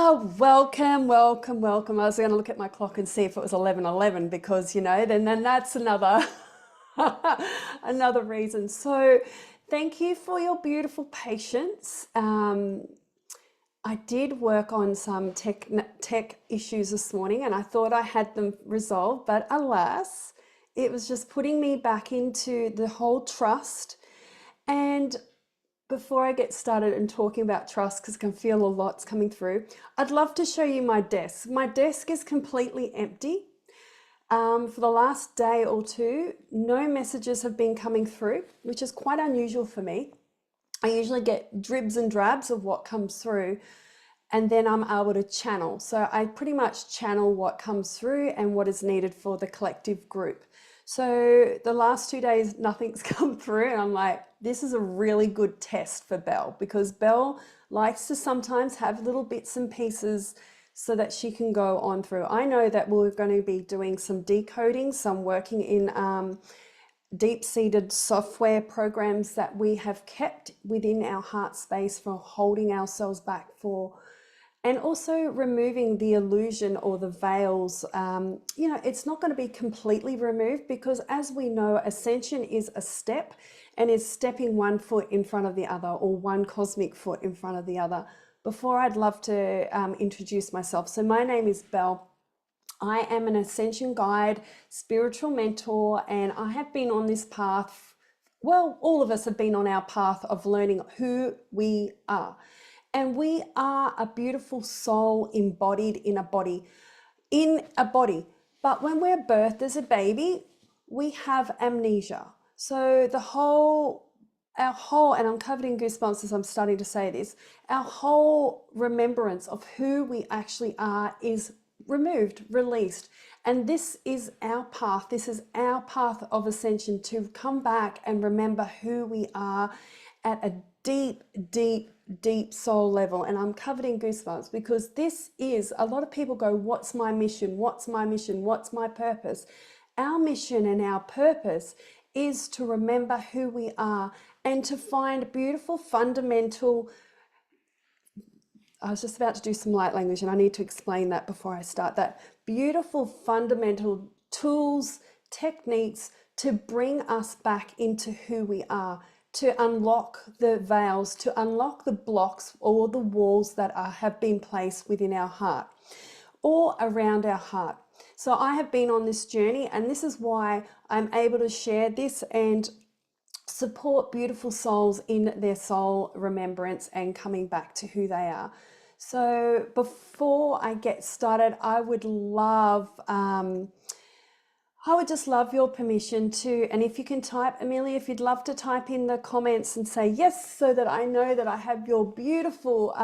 Welcome, welcome, welcome. I was going to look at my clock and see if it was 11:11 because, then that's another another reason. So thank you for your beautiful patience. I did work on some tech issues this morning and I thought I had them resolved, but alas, it was just putting me back into the whole trust. And before I get started and talking about trust, because I can feel a lot's coming through, I'd love to show you my desk. My desk is completely empty. For the last day or two, no messages have been coming through, which is quite unusual for me. I usually get dribs and drabs of what comes through, and then I'm able to channel. So I pretty much channel what comes through and what is needed for the collective group. So the last 2 days, nothing's come through, and I'm like, this is a really good test for Belle, because Belle likes to sometimes have little bits and pieces so that she can go on through. I know that we're going to be doing some decoding, some working in deep-seated software programs that we have kept within our heart space for holding ourselves back for, and also removing the illusion or the veils. It's not going to be completely removed, because as we know, ascension is a step and is stepping one foot in front of the other, or one cosmic foot in front of the other. Before, I'd love to introduce myself. So my name is Belle. I am an ascension guide, spiritual mentor, and I have been on this path. Well, all of us have been on our path of learning who we are. And we are a beautiful soul embodied in a body, But when we're birthed as a baby, we have amnesia. So our whole, and I'm covered in goosebumps as I'm starting to say this, our whole remembrance of who we actually are is removed, released. And this is our path. This is our path of ascension, to come back and remember who we are at a deep, deep, deep soul level. And I'm covered in goosebumps, because this is, a lot of people go, what's my mission? What's my mission? What's my purpose? Our mission and our purpose is to remember who we are and to find beautiful fundamental, I was just about to do some light language and I need to explain that before I start that, beautiful fundamental tools, techniques to bring us back into who we are, to unlock the veils, to unlock the blocks or the walls that have been placed within our heart or around our heart. So I have been on this journey, and this is why I'm able to share this and support beautiful souls in their soul remembrance and coming back to who they are. So before I get started, I would just love your permission to, and if you can type, Amelia, if you'd love to type in the comments and say yes, so that I know that I have your beautiful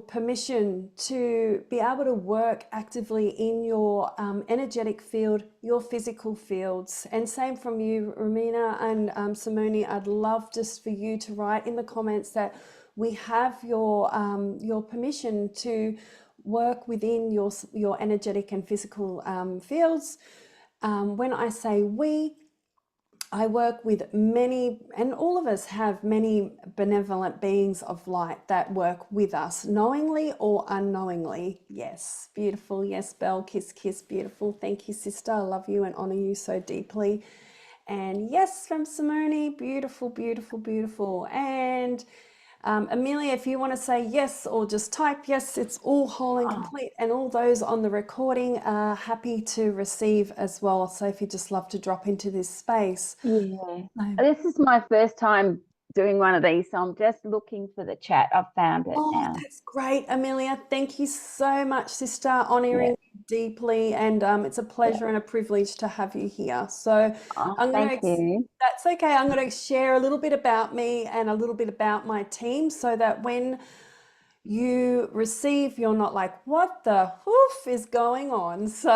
permission to be able to work actively in your energetic field, your physical fields. And same from you, Romina and Simone. I'd love just for you to write in the comments that we have your permission to work within your energetic and physical fields. When I say we, I work with many, and all of us have many benevolent beings of light that work with us, knowingly or unknowingly. Yes, beautiful. Yes, Belle, kiss, kiss, beautiful. Thank you, sister. I love you and honor you so deeply. And yes, from Simone, beautiful, beautiful, beautiful. And Amelia, if you want to say yes or just type yes, it's all whole and complete. And all those on the recording are happy to receive as well. So if you just love to drop into this space. Yeah, this is my first time doing one of these, so I'm just looking for the chat. I've found it now. That's great, Amelia. Thank you so much, sister. Honouring you deeply, and it's a pleasure and a privilege to have you here. So thank you. That's okay. I'm going to share a little bit about me and a little bit about my team, so that when you receive, you're not like, what the woof is going on? So,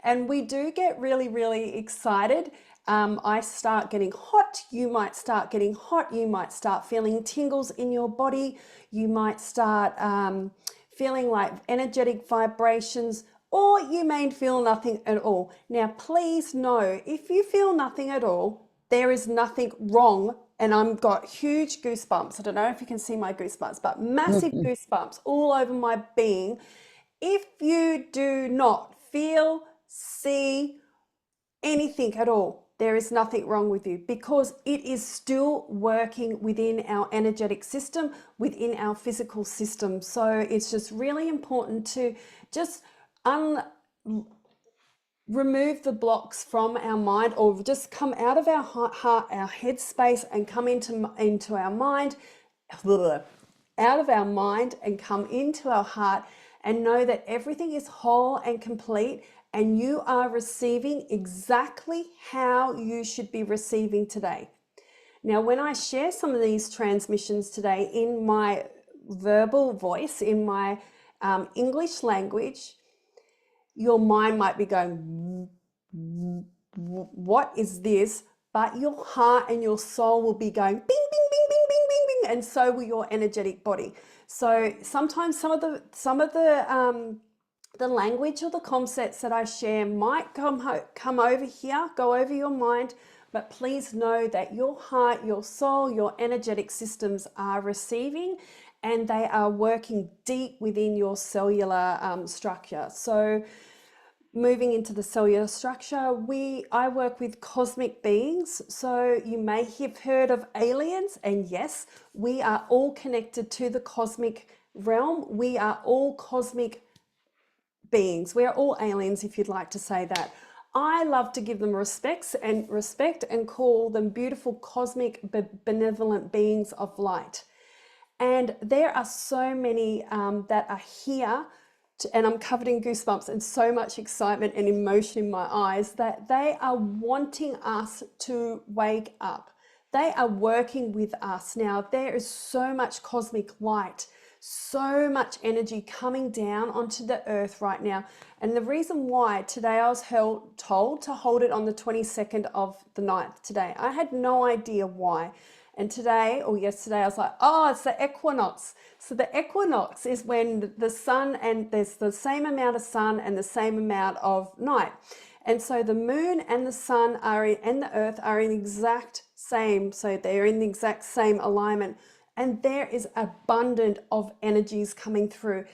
and we do get really, really excited. I start getting hot, you might start getting hot, you might start feeling tingles in your body, you might start feeling like energetic vibrations, or you may feel nothing at all. Now, please know, if you feel nothing at all, there is nothing wrong and I've got huge goosebumps. I don't know if you can see my goosebumps, but massive goosebumps all over my being. If you do not feel, see anything at all, there is nothing wrong with you, because it is still working within our energetic system, within our physical system. So it's just really important to just remove the blocks from our mind, or just come out of our heart, our head space, and come into our mind, out of our mind and come into our heart, and know that everything is whole and complete, and you are receiving exactly how you should be receiving today. Now, when I share some of these transmissions today in my verbal voice, in my English language, your mind might be going, what is this? But your heart and your soul will be going bing, bing, bing, bing, bing, bing, bing, and so will your energetic body. So sometimes some of the language or the concepts that I share might come over here, go over your mind, but please know that your heart, your soul, your energetic systems are receiving, and they are working deep within your cellular structure. So moving into the cellular structure, I work with cosmic beings. So you may have heard of aliens, and yes, we are all connected to the cosmic realm. We are all cosmic beings. We are all aliens, if you'd like to say that. I love to give them respect and call them beautiful cosmic benevolent beings of light. And there are so many that are here, and I'm covered in goosebumps and so much excitement and emotion in my eyes, that they are wanting us to wake up. They are working with us. Now, there is so much cosmic light, so much energy coming down onto the earth right now. And the reason why today I was told to hold it on the 22nd of the 9th today. I had no idea why. And today or yesterday I was like, oh, it's the equinox. So the equinox is when the sun, and there's the same amount of sun and the same amount of night. And so the moon and the sun and the earth are in the exact same, so they're in the exact same alignment. And there is abundant of energies coming through.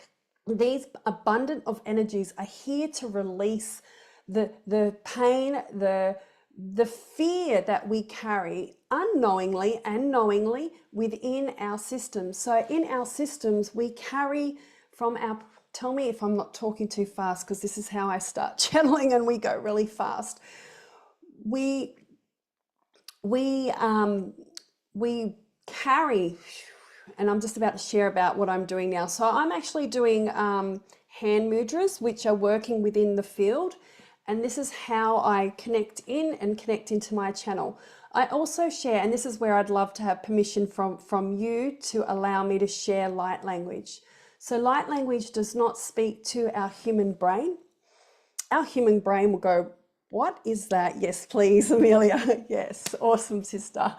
These abundant of energies are here to release the pain, the fear that we carry unknowingly and knowingly within our systems. So in our systems, we carry from our, tell me if I'm not talking too fast, because this is how I start channeling and we go really fast. We carry, and I'm just about to share about what I'm doing now. So I'm actually doing hand mudras, which are working within the field. And this is how I connect in and connect into my channel. I also share, and this is where I'd love to have permission from you to allow me to share light language. So light language does not speak to our human brain. Our human brain will go, what is that? Yes, please, Amelia. Yes, awesome, sister.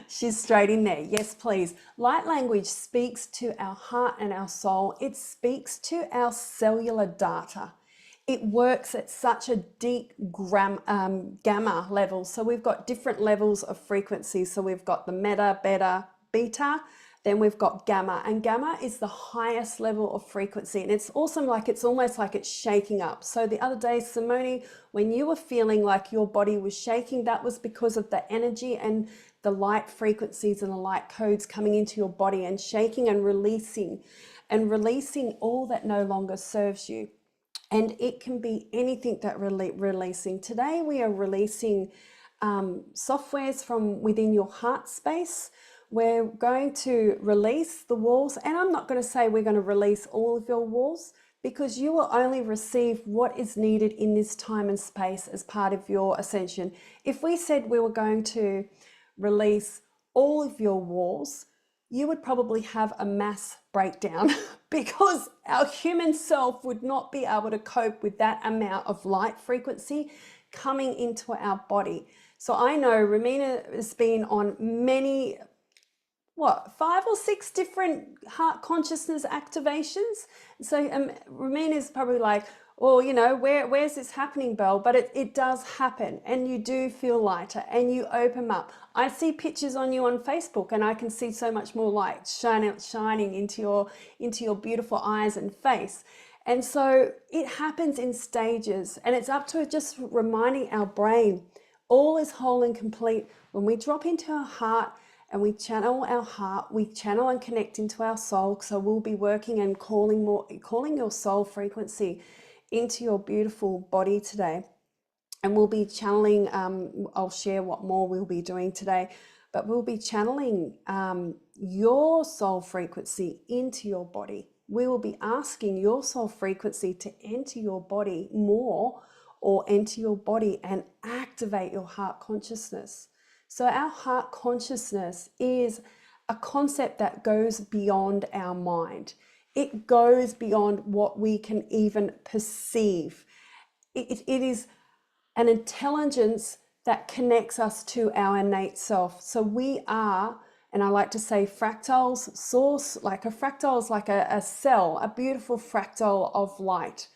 She's straight in there. Yes, please. Light language speaks to our heart and our soul. It speaks to our cellular data. It works at such a deep gamma level. So we've got different levels of frequencies. So we've got the meta, beta, beta, then we've got gamma, and gamma is the highest level of frequency. And it's awesome, like it's almost like it's shaking up. So the other day, Simone, when you were feeling like your body was shaking, that was because of the energy and the light frequencies and the light codes coming into your body and shaking and releasing all that no longer serves you. And it can be anything that releasing. Today we are releasing softwares from within your heart space. We're going to release the walls, and I'm not going to say we're going to release all of your walls, because you will only receive what is needed in this time and space as part of your ascension. If we said we were going to release all of your walls, you would probably have a mass breakdown because our human self would not be able to cope with that amount of light frequency coming into our body. So I know Romina has been on many, 5 or 6 different heart consciousness activations. So Romina is probably like, Or, you know, where's this happening, Belle? But it does happen, and you do feel lighter and you open up. I see pictures on you on Facebook, and I can see so much more light shining into your beautiful eyes and face. And so it happens in stages, and it's up to just reminding our brain all is whole and complete. When we drop into our heart and we channel our heart, we channel and connect into our soul. So we'll be working and calling your soul frequency into your beautiful body today. And we'll be channeling, I'll share what more we'll be doing today, but we'll be channeling your soul frequency into your body. We will be asking your soul frequency to enter your body more, or enter your body and activate your heart consciousness. So our heart consciousness is a concept that goes beyond our mind. It goes beyond what we can even perceive. It is an intelligence that connects us to our innate self. So we are, and I like to say fractals, source, like a fractal is like a cell, a beautiful fractal of light.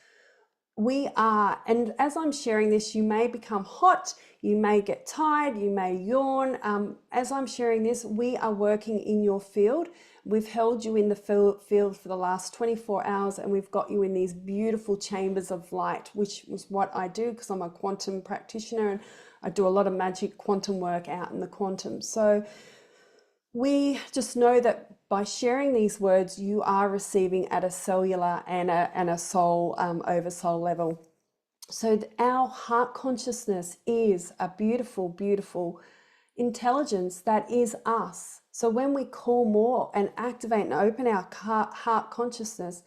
We are, and as I'm sharing this, you may become hot, you may get tired, you may yawn. As I'm sharing this, we are working in your field. We've held you in the field for the last 24 hours, and we've got you in these beautiful chambers of light, which was what I do because I'm a quantum practitioner and I do a lot of magic quantum work out in the quantum. So we just know that by sharing these words, you are receiving at a cellular and a soul, over soul level. So our heart consciousness is a beautiful, beautiful intelligence that is us. So when we call more and activate and open our heart consciousness,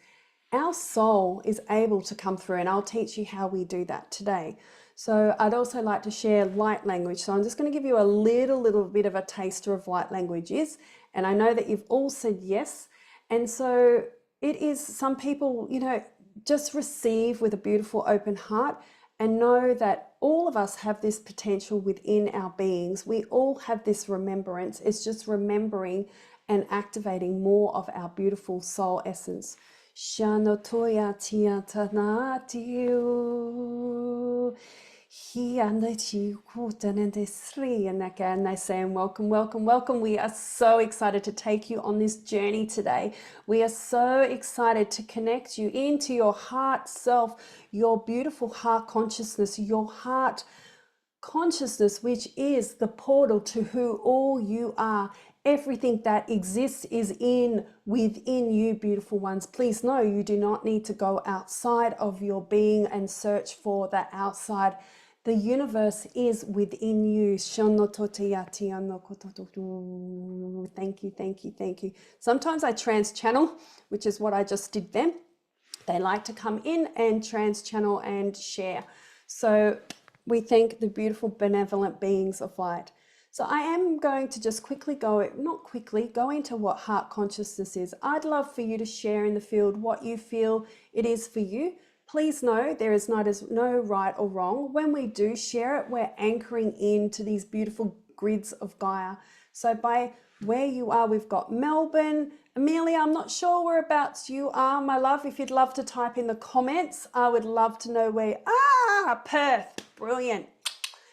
our soul is able to come through, and I'll teach you how we do that today. So I'd also like to share light language. So I'm just going to give you a little bit of a taster of light language is, and I know that you've all said yes. And so it is, some people, you know, just receive with a beautiful open heart and know that all of us have this potential within our beings. We all have this remembrance. It's just remembering and activating more of our beautiful soul essence. Shanotoya tiatanatiu. And they're saying welcome, welcome, welcome. We are so excited to take you on this journey today. We are so excited to connect you into your heart self, your beautiful heart consciousness, your heart consciousness, which is the portal to who all you are. Everything that exists is within you, beautiful ones. Please know you do not need to go outside of your being and search for that outside. The universe is within you. Thank you, thank you, thank you. Sometimes I trans channel, which is what I just did then. They like to come in and trans channel and share. So we thank the beautiful benevolent beings of light. So I am going to just quickly go into what heart consciousness is. I'd love for you to share in the field what you feel it is for you. Please know there is no right or wrong. When we do share it, we're anchoring into these beautiful grids of Gaia. So by where you are, we've got Melbourne. Amelia, I'm not sure whereabouts you are, my love. If you'd love to type in the comments, I would love to know where. Perth, brilliant.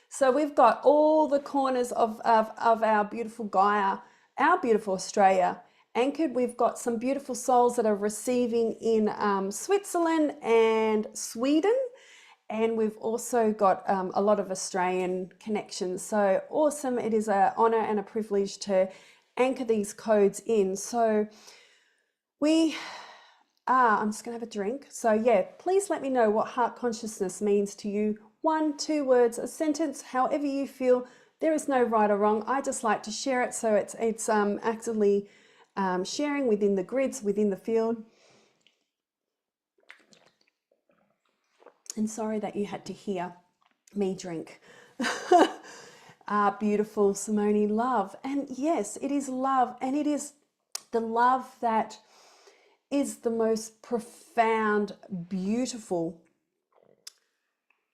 So we've got all the corners of our beautiful Gaia, our beautiful Australia anchored. We've got some beautiful souls that are receiving in Switzerland and Sweden. And we've also got a lot of Australian connections. So awesome. It is an honor and a privilege to anchor these codes in. So I'm just going to have a drink. So yeah, please let me know what heart consciousness means to you. 1, 2 words, a sentence, however you feel. There is no right or wrong. I just like to share it. So it's actively sharing within the grids, within the field. And sorry that you had to hear me drink. Beautiful Simone, love. And yes, it is love. And it is the love that is the most profound, beautiful,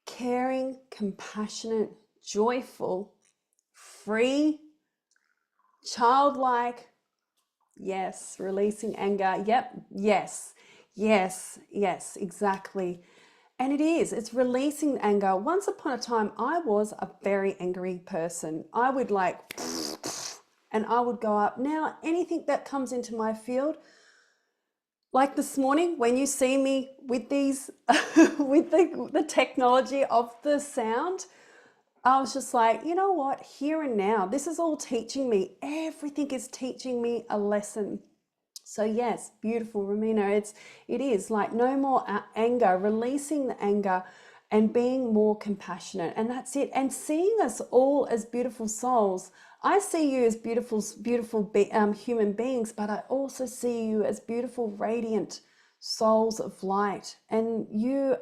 caring, compassionate, joyful, free, childlike. Yes, releasing anger. Yep. Yes, exactly. And it's releasing anger. Once upon a time, I was a very angry person. I would like, and I would go up. Now, anything that comes into my field, like this morning, when you see me with these, with the technology of the sound, I was just like, you know what, here and now, this is all teaching me. Everything is teaching me a lesson. So yes, beautiful, Ramina. It is like no more anger, releasing the anger and being more compassionate. And that's it. And seeing us all as beautiful souls. I see you as beautiful human beings, but I also see you as beautiful, radiant souls of light. And you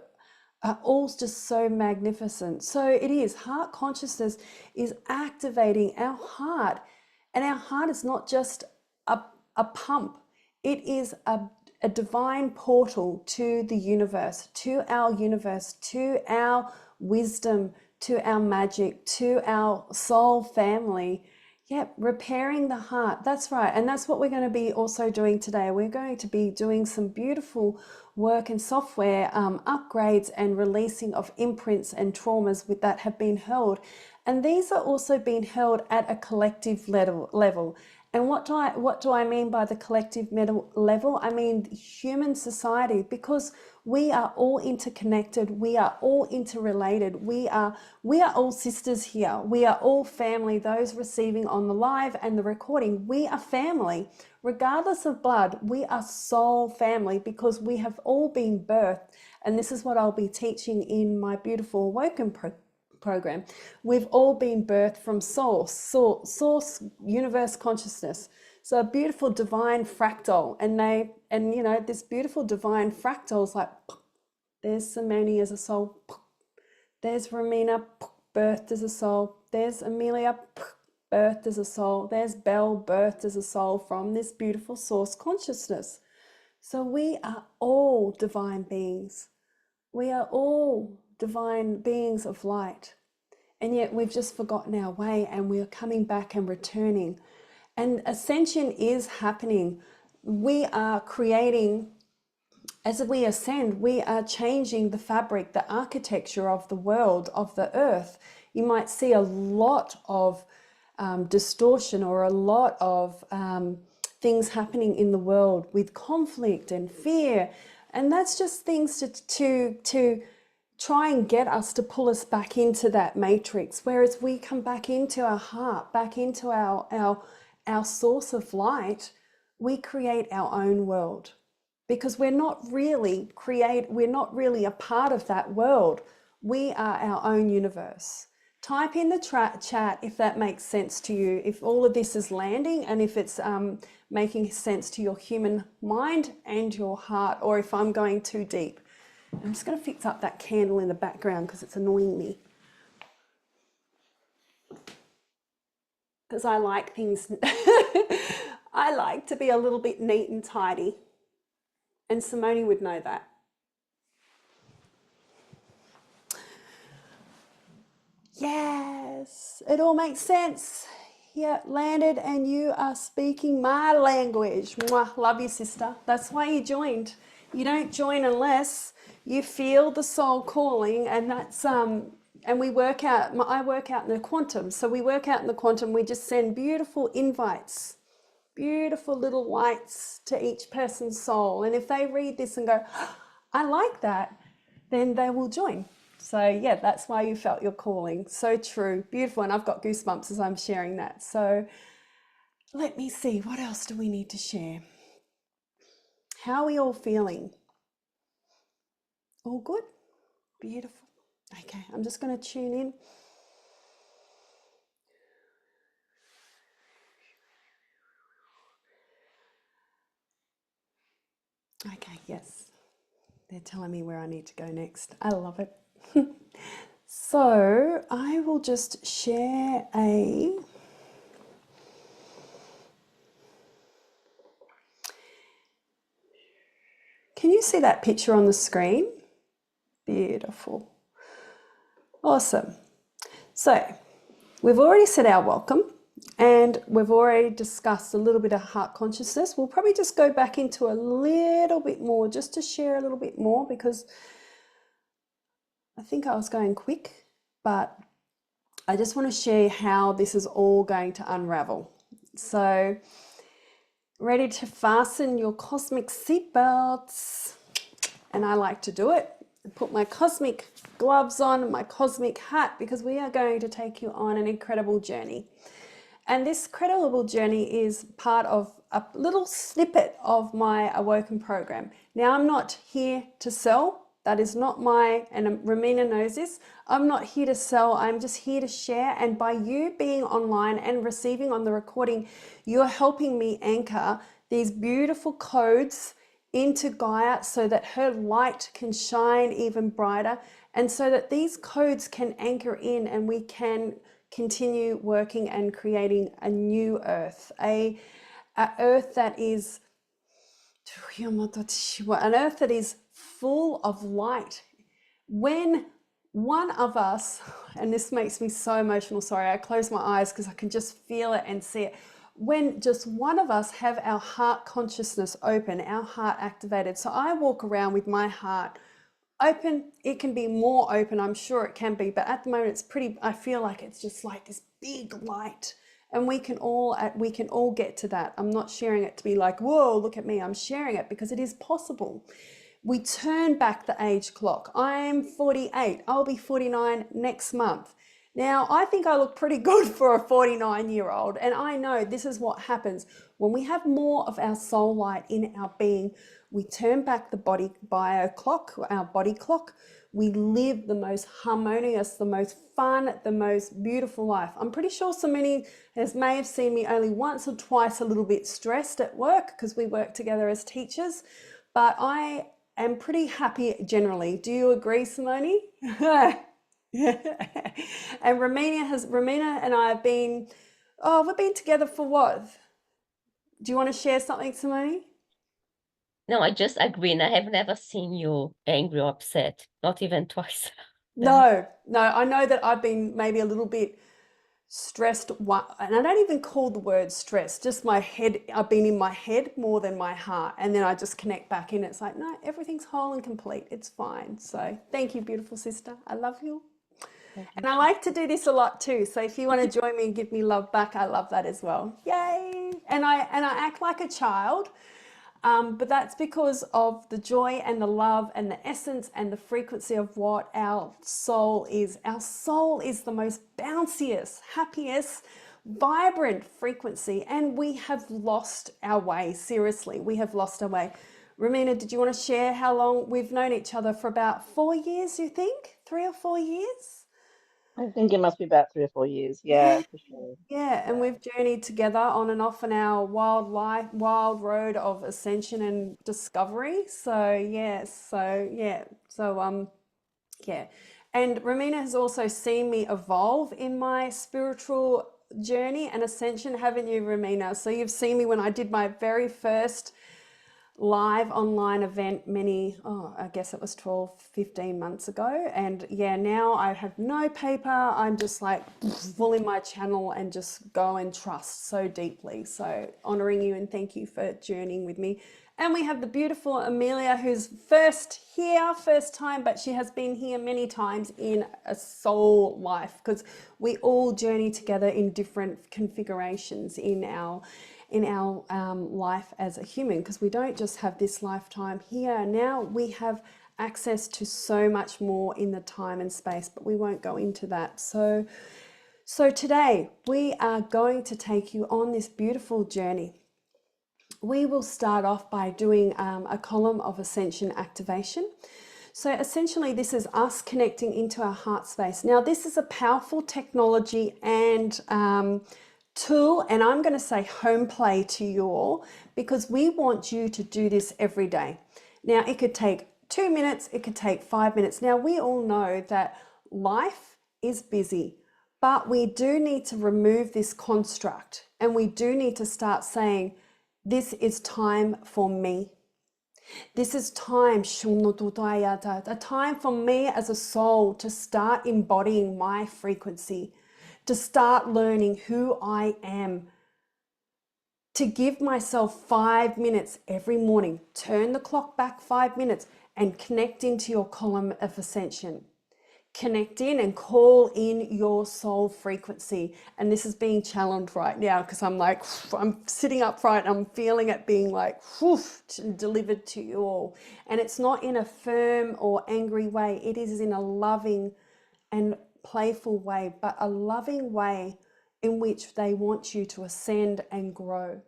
are all just so magnificent. So it is, heart consciousness is activating our heart. And our heart is not just a pump. It is a divine portal to the universe, to our wisdom, to our magic, to our soul family. Yep, repairing the heart. That's right. And that's what we're going to be also doing today. We're going to be doing some beautiful work and software upgrades and releasing of imprints and traumas that have been held. And these are also being held at a collective level. And what do I mean by the collective level? I mean human society, because we are all interconnected, we are all interrelated, we are all sisters here, we are all family. Those receiving on the live and the recording, we are family. Regardless of blood, we are soul family, because we have all been birthed. And this is what I'll be teaching in my beautiful Awoken program. We've all been birthed from source, universe consciousness. So a beautiful divine fractal, and you know, this beautiful divine fractal is like, there's Samani as a soul, there's Ramina, birthed as a soul, there's Amelia, birthed as a soul, there's Belle, birthed as a soul from this beautiful source consciousness. So we are all divine beings. We are all divine beings of light. And yet we've just forgotten our way, and we are coming back and returning. And ascension is happening. We are creating, as we ascend, we are changing the fabric, the architecture of the world, of the earth. You might see a lot of distortion, or a lot of things happening in the world with conflict and fear. And that's just things to try and get us to pull us back into that matrix. Whereas we come back into our heart, back into our source of light, we create our own world, because we're not really a part of that world. We are our own universe. Type in the chat if that makes sense to you, if all of this is landing, and if it's making sense to your human mind and your heart, or if I'm going too deep. I'm just going to fix up that candle in the background because it's annoying me. Because I like things, I like to be a little bit neat and tidy. And Simone would know that. Yes, it all makes sense. Yeah, landed, and you are speaking my language. Mwah, love you, sister. That's why you joined. You don't join unless you feel the soul calling, and that's and we work out. I work out in the quantum, so we work out in the quantum. We just send beautiful invites, beautiful little lights to each person's soul, and if they read this and go, oh, I like that, then they will join. So yeah, that's why you felt your calling. So true, beautiful, and I've got goosebumps as I'm sharing that. So let me see, what else do we need to share? How are we all feeling? All good? Beautiful. Okay, I'm just going to tune in. Okay, yes. They're telling me where I need to go next. I love it. So I will just share a... Can you see that picture on the screen? Beautiful. Awesome. So we've already said our welcome, and we've already discussed a little bit of heart consciousness. We'll probably just go back into a little bit more, just to share a little bit more, because I think I was going quick, but I just want to share how this is all going to unravel. So, ready to fasten your cosmic seatbelts. And I like to do it. Put my cosmic gloves on, my cosmic hat, because we are going to take you on an incredible journey. And this incredible journey is part of a little snippet of my Awoken program. Now, I'm not here to sell. That is not my, and Romina knows this, I'm not here to sell. I'm just here to share. And by you being online and receiving on the recording, you're helping me anchor these beautiful codes into Gaia so that her light can shine even brighter, and so that these codes can anchor in and we can continue working and creating a new earth, a earth that is an earth that is full of light. When one of us, and this makes me so emotional, sorry, I close my eyes because I can just feel it and see it. When just one of us have our heart consciousness open, our heart activated. So I walk around with my heart open. It can be more open, I'm sure it can be, but at the moment it's pretty, I feel like it's just like this big light. And we can all get to that. I'm not sharing it to be like, whoa, look at me. I'm sharing it because it is possible. We turn back the age clock. I'm 48. I'll be 49 next month. Now, I think I look pretty good for a 49-year-old, and I know this is what happens when we have more of our soul light in our being. We turn back the body bio clock, our body clock. We live the most harmonious, the most fun, the most beautiful life. I'm pretty sure so many may have seen me only once or twice a little bit stressed at work because we work together as teachers, but I am pretty happy generally. Do you agree, Simone? And Romina and I have been, we've been together for what? Do you want to share something, Simone? No, I just agree, and I have never seen you angry or upset, not even twice. No, I know that I've been maybe a little bit stressed, and I don't even call the word stress, just my head. I've been in my head more than my heart, and then I just connect back in. It's like, no, everything's whole and complete. It's fine. So thank you, beautiful sister. I love you. And I like to do this a lot too. So if you want to join me and give me love back, I love that as well. Yay. And I act like a child. But that's because of the joy and the love and the essence and the frequency of what our soul is. Our soul is the most bounciest, happiest, vibrant frequency, and we have lost our way. Seriously, we have lost our way. Romina, did you want to share how long we've known each other? For about 4 years, you think? 3 or 4 years? I think it must be about 3 or 4 years. Yeah, for sure. Yeah, and we've journeyed together on and off in our wild road of ascension and discovery. So yeah, yeah. And Romina has also seen me evolve in my spiritual journey and ascension, haven't you, Romina? So you've seen me when I did my very first live online event I guess it was 12, 15 months ago. And yeah, now I have no paper. I'm just like full in my channel and just go and trust so deeply. So honoring you and thank you for journeying with me. And we have the beautiful Amelia, who's first time, but she has been here many times in a soul life, because we all journey together in different configurations in our life as a human, because we don't just have this lifetime here. Now we have access to so much more in the time and space, but we won't go into that. So today we are going to take you on this beautiful journey. We will start off by doing a column of ascension activation. So essentially this is us connecting into our heart space. Now this is a powerful technology and tool, and I'm going to say home play to you all, because we want you to do this every day. Now it could take 2 minutes, it could take 5 minutes. Now we all know that life is busy, but we do need to remove this construct, and we do need to start saying, this is time for me. This is time, a time for me as a soul to start embodying my frequency, to start learning who I am, to give myself 5 minutes every morning, turn the clock back 5 minutes and connect into your column of ascension. connect in and call in your soul frequency. And this is being challenged right now because I'm like, I'm sitting upright, I'm feeling it being like delivered to you all. And it's not in a firm or angry way, it is in a loving and playful way, but a loving way in which they want you to ascend and grow.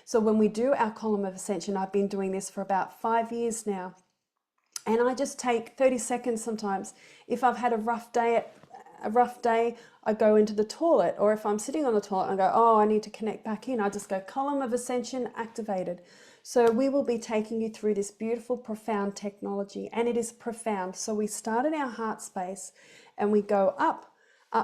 So when we do our column of ascension, I've been doing this for about 5 years now, and I just take 30 seconds sometimes. If I've had a rough day, I go into the toilet, or if I'm sitting on the toilet and I go, oh, I need to connect back in, I just go column of ascension activated. So we will be taking you through this beautiful, profound technology, and it is profound. So we start in our heart space and we go up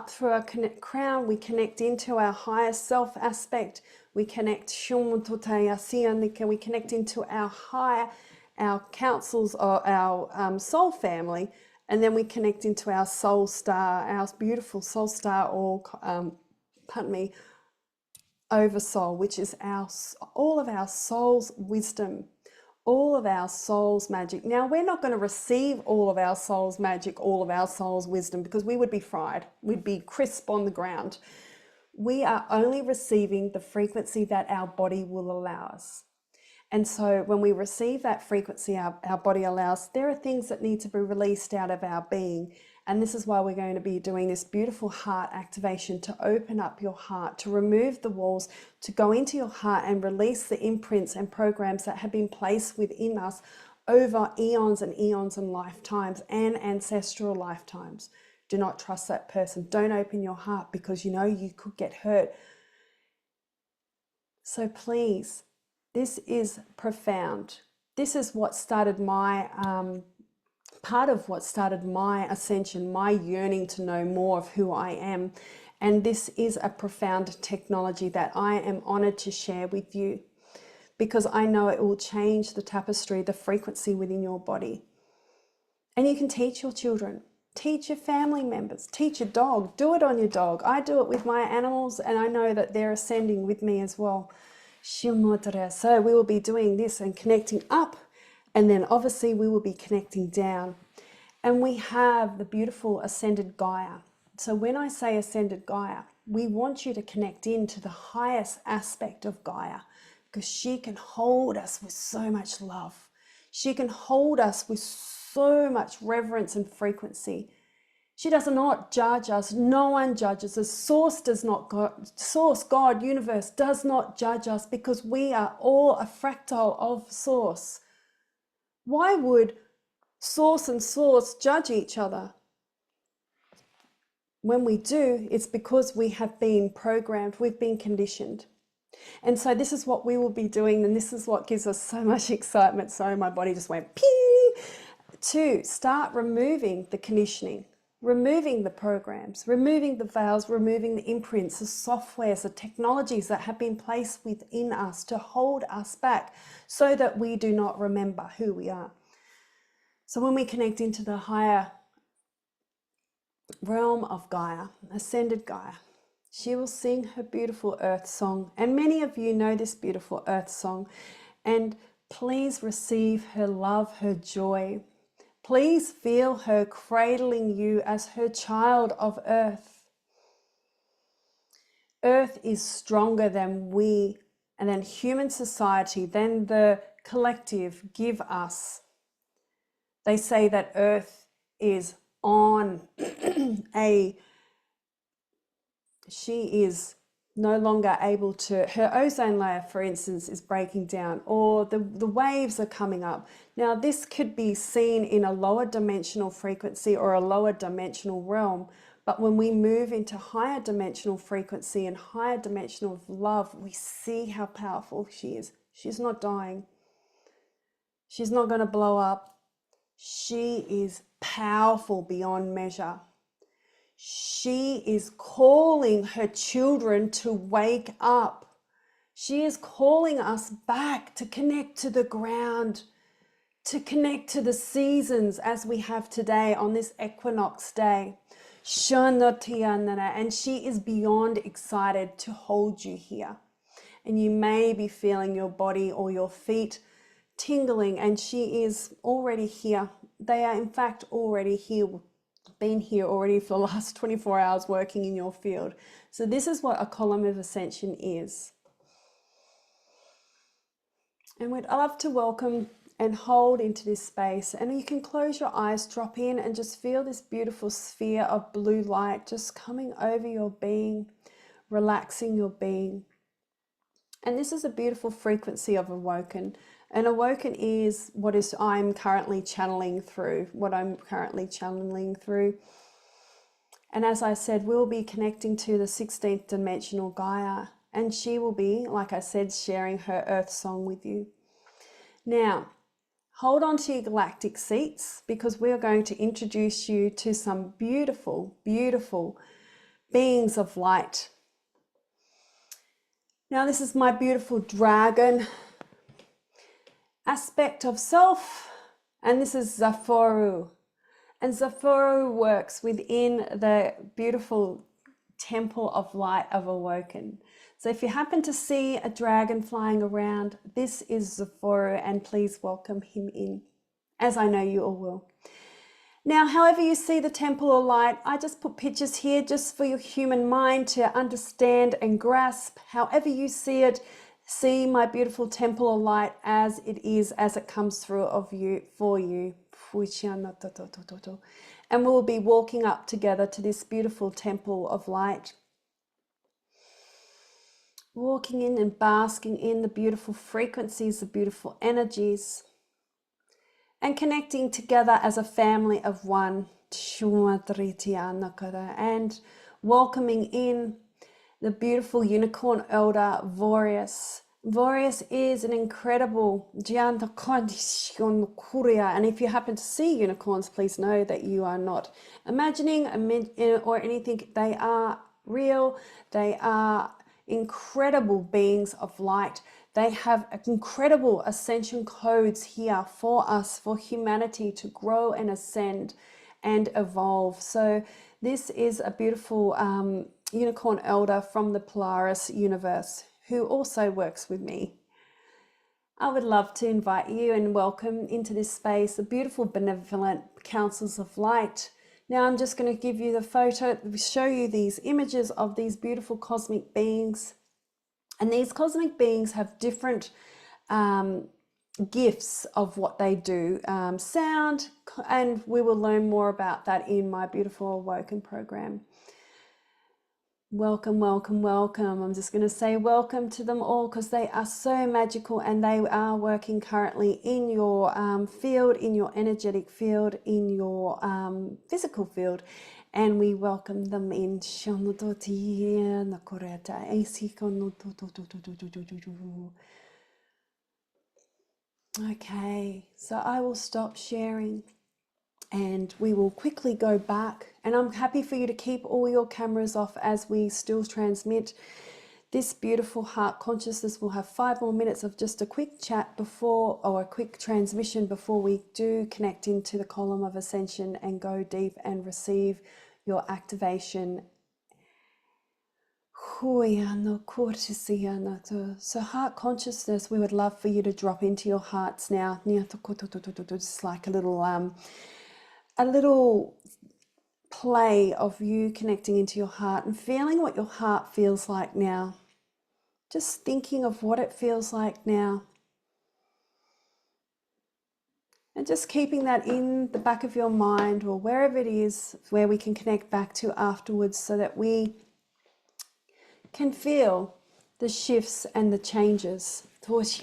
through our crown, we connect into our higher self aspect, we connect, we connect into our councils or our soul family, and then we connect into our soul star, our beautiful soul star, or oversoul, which is all of our soul's wisdom, all of our soul's magic. Now, we're not going to receive all of our soul's magic, all of our soul's wisdom, because we would be fried. We'd be crisp on the ground. We are only receiving the frequency that our body will allow us. And so when we receive that frequency, our body allows, there are things that need to be released out of our being. And this is why we're going to be doing this beautiful heart activation to open up your heart, to remove the walls, to go into your heart and release the imprints and programs that have been placed within us over eons and lifetimes and ancestral lifetimes. Do not trust that person. Don't open your heart because you know you could get hurt. So please, this is profound. This is what started my part of what started my ascension, my yearning to know more of who I am. And this is a profound technology that I am honored to share with you, because I know it will change the tapestry, the frequency within your body. And you can teach your children, teach your family members, teach your dog, do it on your dog. I do it with my animals, and I know that they're ascending with me as well. So we will be doing this and connecting up, and then obviously we will be connecting down. And we have the beautiful ascended Gaia. So when I say ascended Gaia, we want you to connect into the highest aspect of Gaia, because she can hold us with so much love. She can hold us with so much reverence and frequency. She does not judge us. No one judges us. Source, God, universe does not judge us, because we are all a fractal of Source. Why would Source and Source judge each other? When we do, it's because we have been programmed, we've been conditioned. And so this is what we will be doing, and this is what gives us so much excitement. So my body just went ping, to start removing the conditioning, removing the programs, removing the veils, removing the imprints, the softwares, the technologies that have been placed within us to hold us back so that we do not remember who we are. So when we connect into the higher realm of Gaia, ascended Gaia, she will sing her beautiful earth song. And many of you know this beautiful earth song. And please receive her love, her joy. Please feel her cradling you as her child of earth. Earth is stronger than we and than human society, than the collective give us. They say that Earth is on she is no longer able to, her ozone layer, for instance, is breaking down, or the waves are coming up. Now, this could be seen in a lower dimensional frequency or a lower dimensional realm, but when we move into higher dimensional frequency and higher dimensional love, we see how powerful she is. She's not dying. She's not going to blow up. She is powerful beyond measure. She is calling her children to wake up. She is calling us back to connect to the ground, to connect to the seasons as we have today on this equinox day. And she is beyond excited to hold you here. And you may be feeling your body or your feet tingling, and she is already here. They are in fact already here been here already for the last 24 hours working in your field. So this is what a column of ascension is. And we'd love to welcome and hold into this space. And you can close your eyes, drop in, and just feel this beautiful sphere of blue light just coming over your being, relaxing your being. And this is a beautiful frequency of awoken. And awoken is what I'm currently channeling through, And as I said, we'll be connecting to the 16th dimensional Gaia. And she will be, like I said, sharing her earth song with you. Now, hold on to your galactic seats, because we're going to introduce you to some beautiful, beautiful beings of light. Now, this is my beautiful dragon aspect of self, and this is Zaforu. And Zaforu works within the beautiful temple of light of awoken. So if you happen to see a dragon flying around, this is Zaforu, and please welcome him in, as I know you all will. Now, however you see the temple of light, I just put pictures here just for your human mind to understand and grasp. However you see it, see my beautiful temple of light as it is, as it comes through of you, for you. And we'll be walking up together to this beautiful temple of light. Walking in and basking in the beautiful frequencies, the beautiful energies, and connecting together as a family of one, and welcoming in the beautiful unicorn elder Vorius. Vorius is an incredible, and if you happen to see unicorns, please know that you are not imagining or anything. They are real. They are incredible beings of light. They have incredible ascension codes here for us, for humanity to grow and ascend and evolve. So this is a beautiful unicorn elder from the Polaris universe who also works with me. I would love to invite you and welcome into this space the beautiful benevolent councils of light. Now I'm just going to give you the photo, show you these images of these beautiful cosmic beings. And these cosmic beings have different gifts of what they do, sound, and we will learn more about that in my beautiful Awoken program. Welcome, welcome, welcome. I'm just going to say welcome to them all, because they are so magical, and they are working currently in your field, in your energetic field, in your physical field. And we welcome them in. Okay, so I will stop sharing and we will quickly go back. And I'm happy for you to keep all your cameras off as we still transmit this beautiful heart consciousness. We'll have 5 more minutes of just a quick chat before, or a quick transmission before we do connect into the column of ascension and go deep and receive your activation. So heart consciousness, we would love for you to drop into your hearts now. Just like a little play of you connecting into your heart and feeling what your heart feels like now. Just thinking of what it feels like now. And just keeping that in the back of your mind, or wherever it is where we can connect back to afterwards, so that we can feel the shifts and the changes. As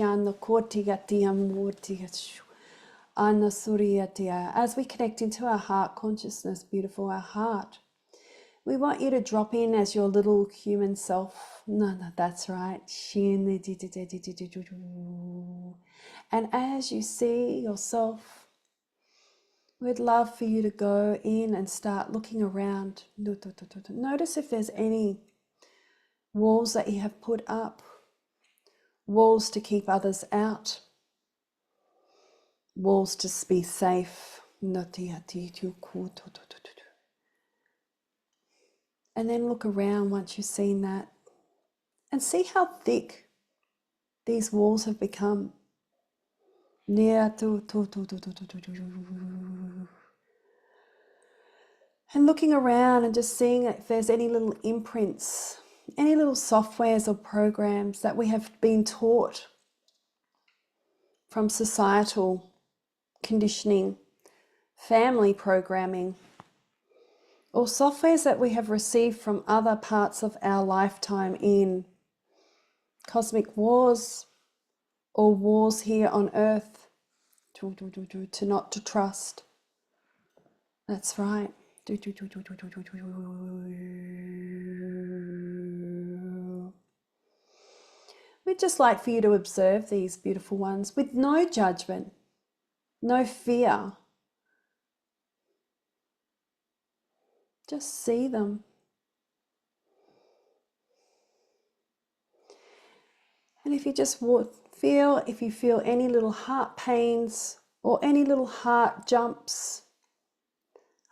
we connect into our heart consciousness, beautiful, our heart. We want you to drop in as your little human self. No, that's right. And as you see yourself, we'd love for you to go in and start looking around. Notice if there's any walls that you have put up, walls to keep others out, walls to be safe. And then look around once you've seen that, and see how thick these walls have become. And looking around and just seeing if there's any little imprints, any little softwares or programs that we have been taught from societal conditioning, family programming, or softwares that we have received from other parts of our lifetime in cosmic wars or wars here on earth, to not to trust. That's right. We'd just like for you to observe these beautiful ones with no judgment, no fear. Just see them. And if you just if you feel any little heart pains or any little heart jumps,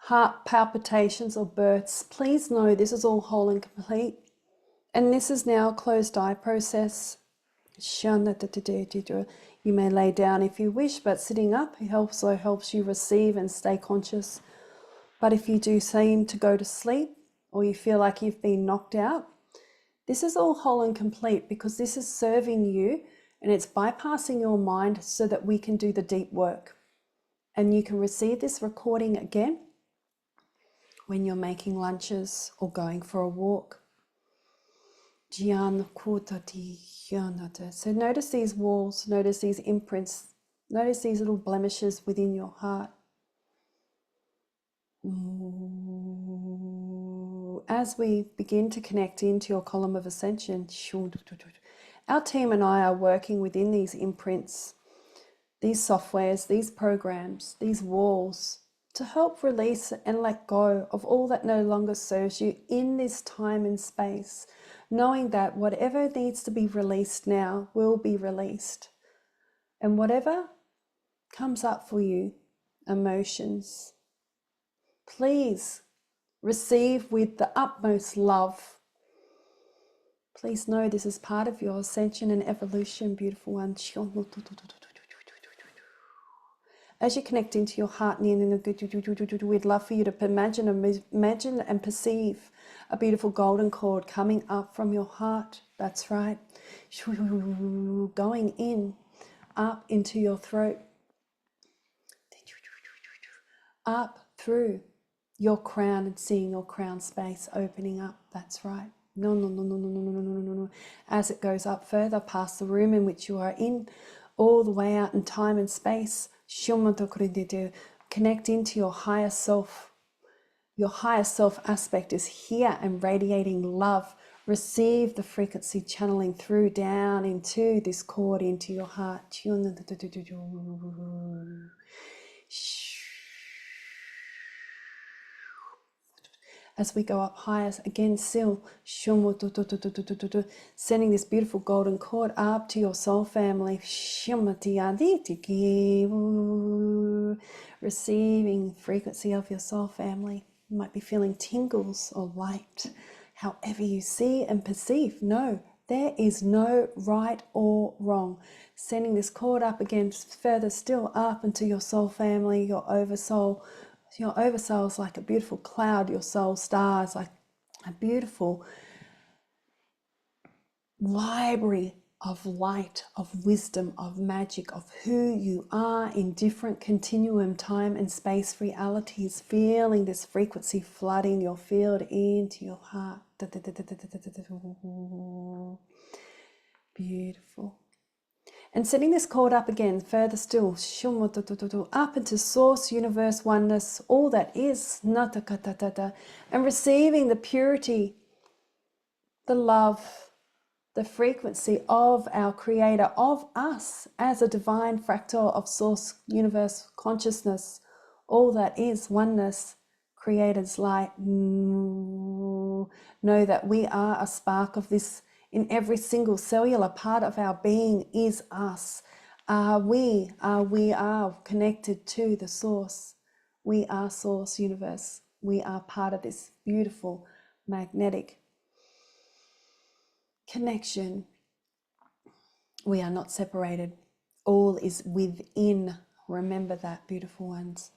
heart palpitations or births, please know this is all whole and complete. And this is now a closed eye process. You may lay down if you wish, but sitting up also helps you receive and stay conscious. But if you do seem to go to sleep or you feel like you've been knocked out, this is all whole and complete because this is serving you and it's bypassing your mind so that we can do the deep work. And you can receive this recording again when you're making lunches or going for a walk. So notice these walls, notice these imprints, notice these little blemishes within your heart. As we begin to connect into your column of ascension, our team and I are working within these imprints, these softwares, these programs, these walls, to help release and let go of all that no longer serves you in this time and space, knowing that whatever needs to be released now will be released. And whatever comes up for you, emotions, please receive with the utmost love. Please know this is part of your ascension and evolution, beautiful one. As you connect into your heart, we'd love for you to imagine and perceive a beautiful golden cord coming up from your heart. That's right. Going in, up into your throat, up through your crown and seeing your crown space opening up. That's right. No. As it goes up further past the room in which you are in, all the way out in time and space. Connect into your higher self. Your higher self aspect is here and radiating love. Receive the frequency channeling through down into this cord, into your heart. As we go up higher, again still, sending this beautiful golden cord up to your soul family, receiving frequency of your soul family. You might be feeling tingles or light, however you see and perceive. No, there is no right or wrong. Sending this cord up again, further still up into your soul family, your oversoul. Your oversoul is like a beautiful cloud. Your soul star is like a beautiful library of light, of wisdom, of magic, of who you are in different continuum time and space realities, feeling this frequency flooding your field into your heart. Beautiful. And setting this cord up again, further still, up into source, universe, oneness, all that is, and receiving the purity, the love, the frequency of our Creator, of us as a divine fractal of source, universe, consciousness, all that is, oneness, Creator's light. Know that we are a spark of this. In every single cellular part of our being is us. We are connected to the source. We are source, universe. We are part of this beautiful magnetic connection. We are not separated. All is within Remember that, beautiful ones.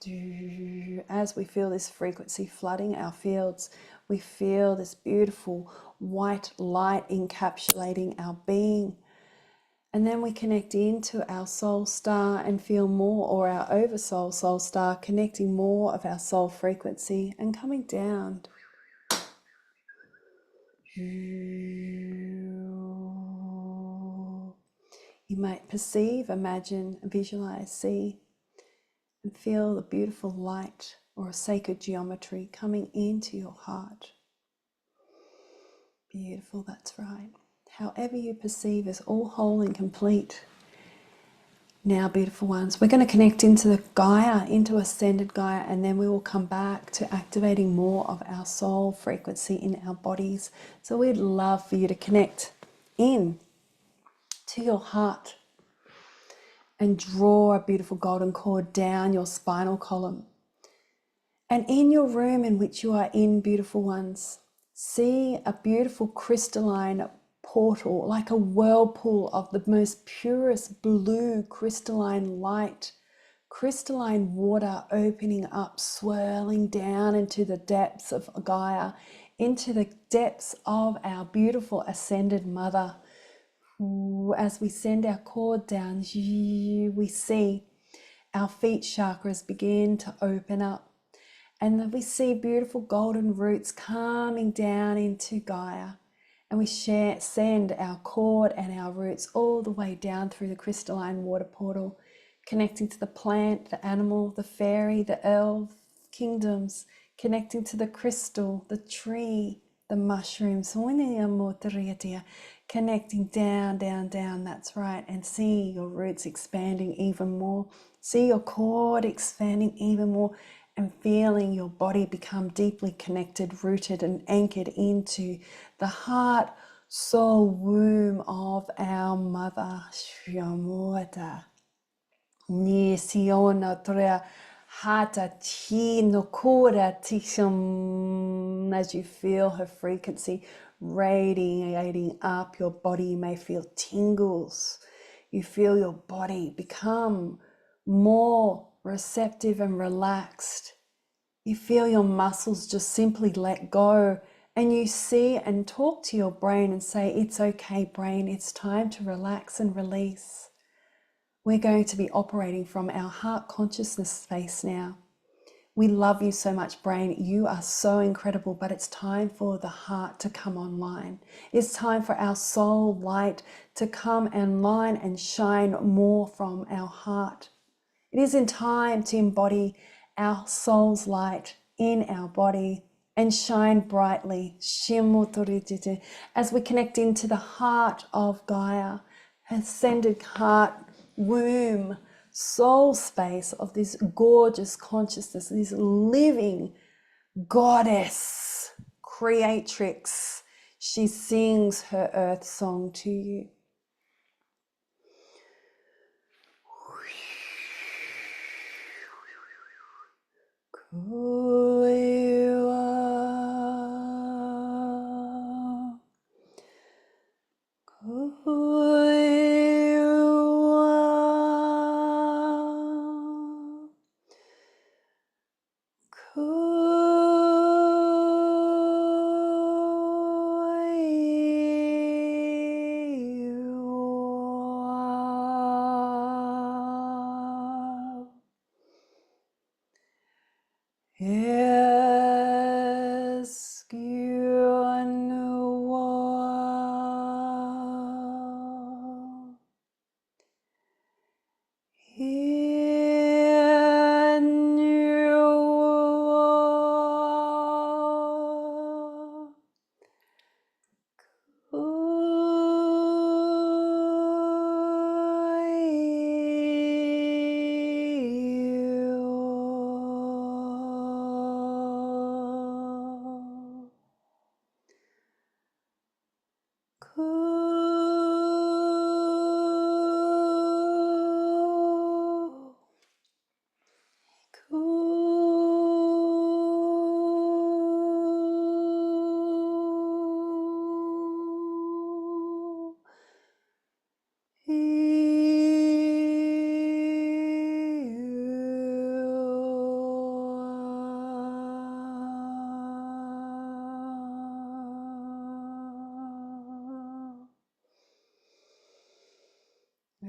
As we feel this frequency flooding our fields, we feel this beautiful white light encapsulating our being. And then we connect into our soul star and feel more, or our oversoul soul star, connecting more of our soul frequency and coming down. You might perceive, imagine, visualize, see, and feel the beautiful light or a sacred geometry coming into your heart. Beautiful, that's right. However you perceive is all whole and complete. Now, beautiful ones, we're going to connect into the Gaia, into ascended Gaia, and then we will come back to activating more of our soul frequency in our bodies. So we'd love for you to connect in to your heart and draw a beautiful golden cord down your spinal column. And in your room in which you are in, beautiful ones, see a beautiful crystalline portal, like a whirlpool of the most purest blue crystalline light, crystalline water opening up, swirling down into the depths of Gaia, into the depths of our beautiful ascended mother. As we send our cord down, we see our feet chakras begin to open up. And then we see beautiful golden roots coming down into Gaia. And we send our cord and our roots all the way down through the crystalline water portal, connecting to the plant, the animal, the fairy, the elf kingdoms, connecting to the crystal, the tree, the mushrooms, connecting down, down, down, that's right. And see your roots expanding even more. See your cord expanding even more, and feeling your body become deeply connected, rooted and anchored into the heart, soul, womb of our mother. As you feel her frequency radiating up your body, you may feel tingles. You feel your body become more receptive and relaxed. You feel your muscles just simply let go, and you see and talk to your brain and say, it's okay, brain, it's time to relax and release. We're going to be operating from our heart consciousness space now. We love you so much, brain. You are so incredible, but it's time for the heart to come online. It's time for our soul light to come online and shine more from our heart. It is in time to embody our soul's light in our body and shine brightly as we connect into the heart of Gaia, ascended heart, womb, soul space of this gorgeous consciousness, this living goddess, creatrix. She sings her earth song to you.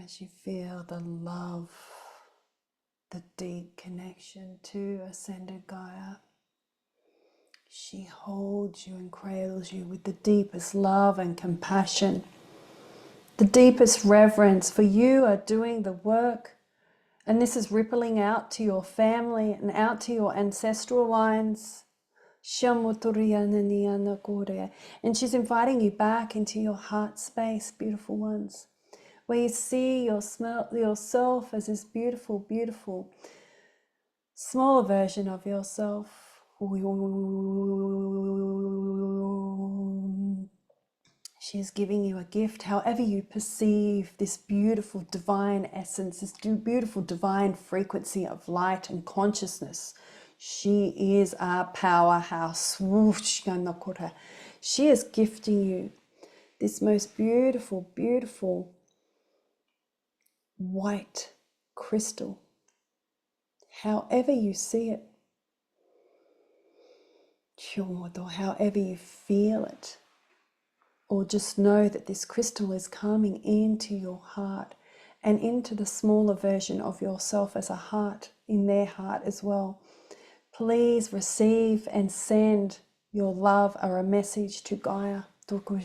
As you feel the love, the deep connection to Ascended Gaia, she holds you and cradles you with the deepest love and compassion, the deepest reverence, for you are doing the work. And this is rippling out to your family and out to your ancestral lines. And she's inviting you back into your heart space, beautiful ones, where you see yourself as this beautiful, beautiful, smaller version of yourself. She's giving you a gift, however you perceive this beautiful divine essence, this beautiful divine frequency of light and consciousness. She is our powerhouse. She is gifting you this most beautiful, beautiful white crystal, however you see it, or however you feel it. Or just know that this crystal is coming into your heart and into the smaller version of yourself as a heart, in their heart as well. Please receive and send your love or a message to Gaia.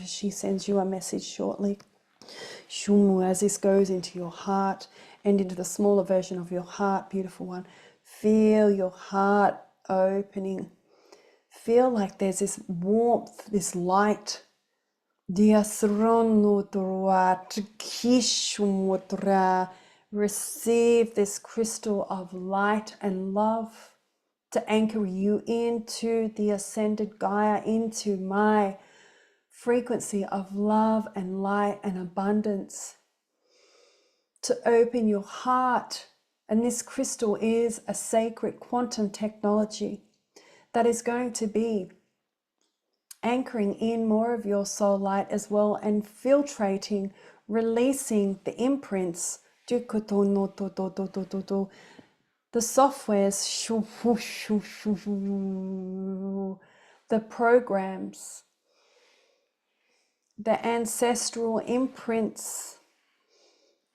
She sends you a message shortly. As this goes into your heart and into the smaller version of your heart, beautiful one, feel your heart opening. Feel like there's this warmth, this light. Receive this crystal of light and love to anchor you into the Ascended Gaia, into my frequency of love and light and abundance, to open your heart. And this crystal is a sacred quantum technology that is going to be anchoring in more of your soul light as well, and filtrating, releasing the imprints, the softwares, the programs, the ancestral imprints,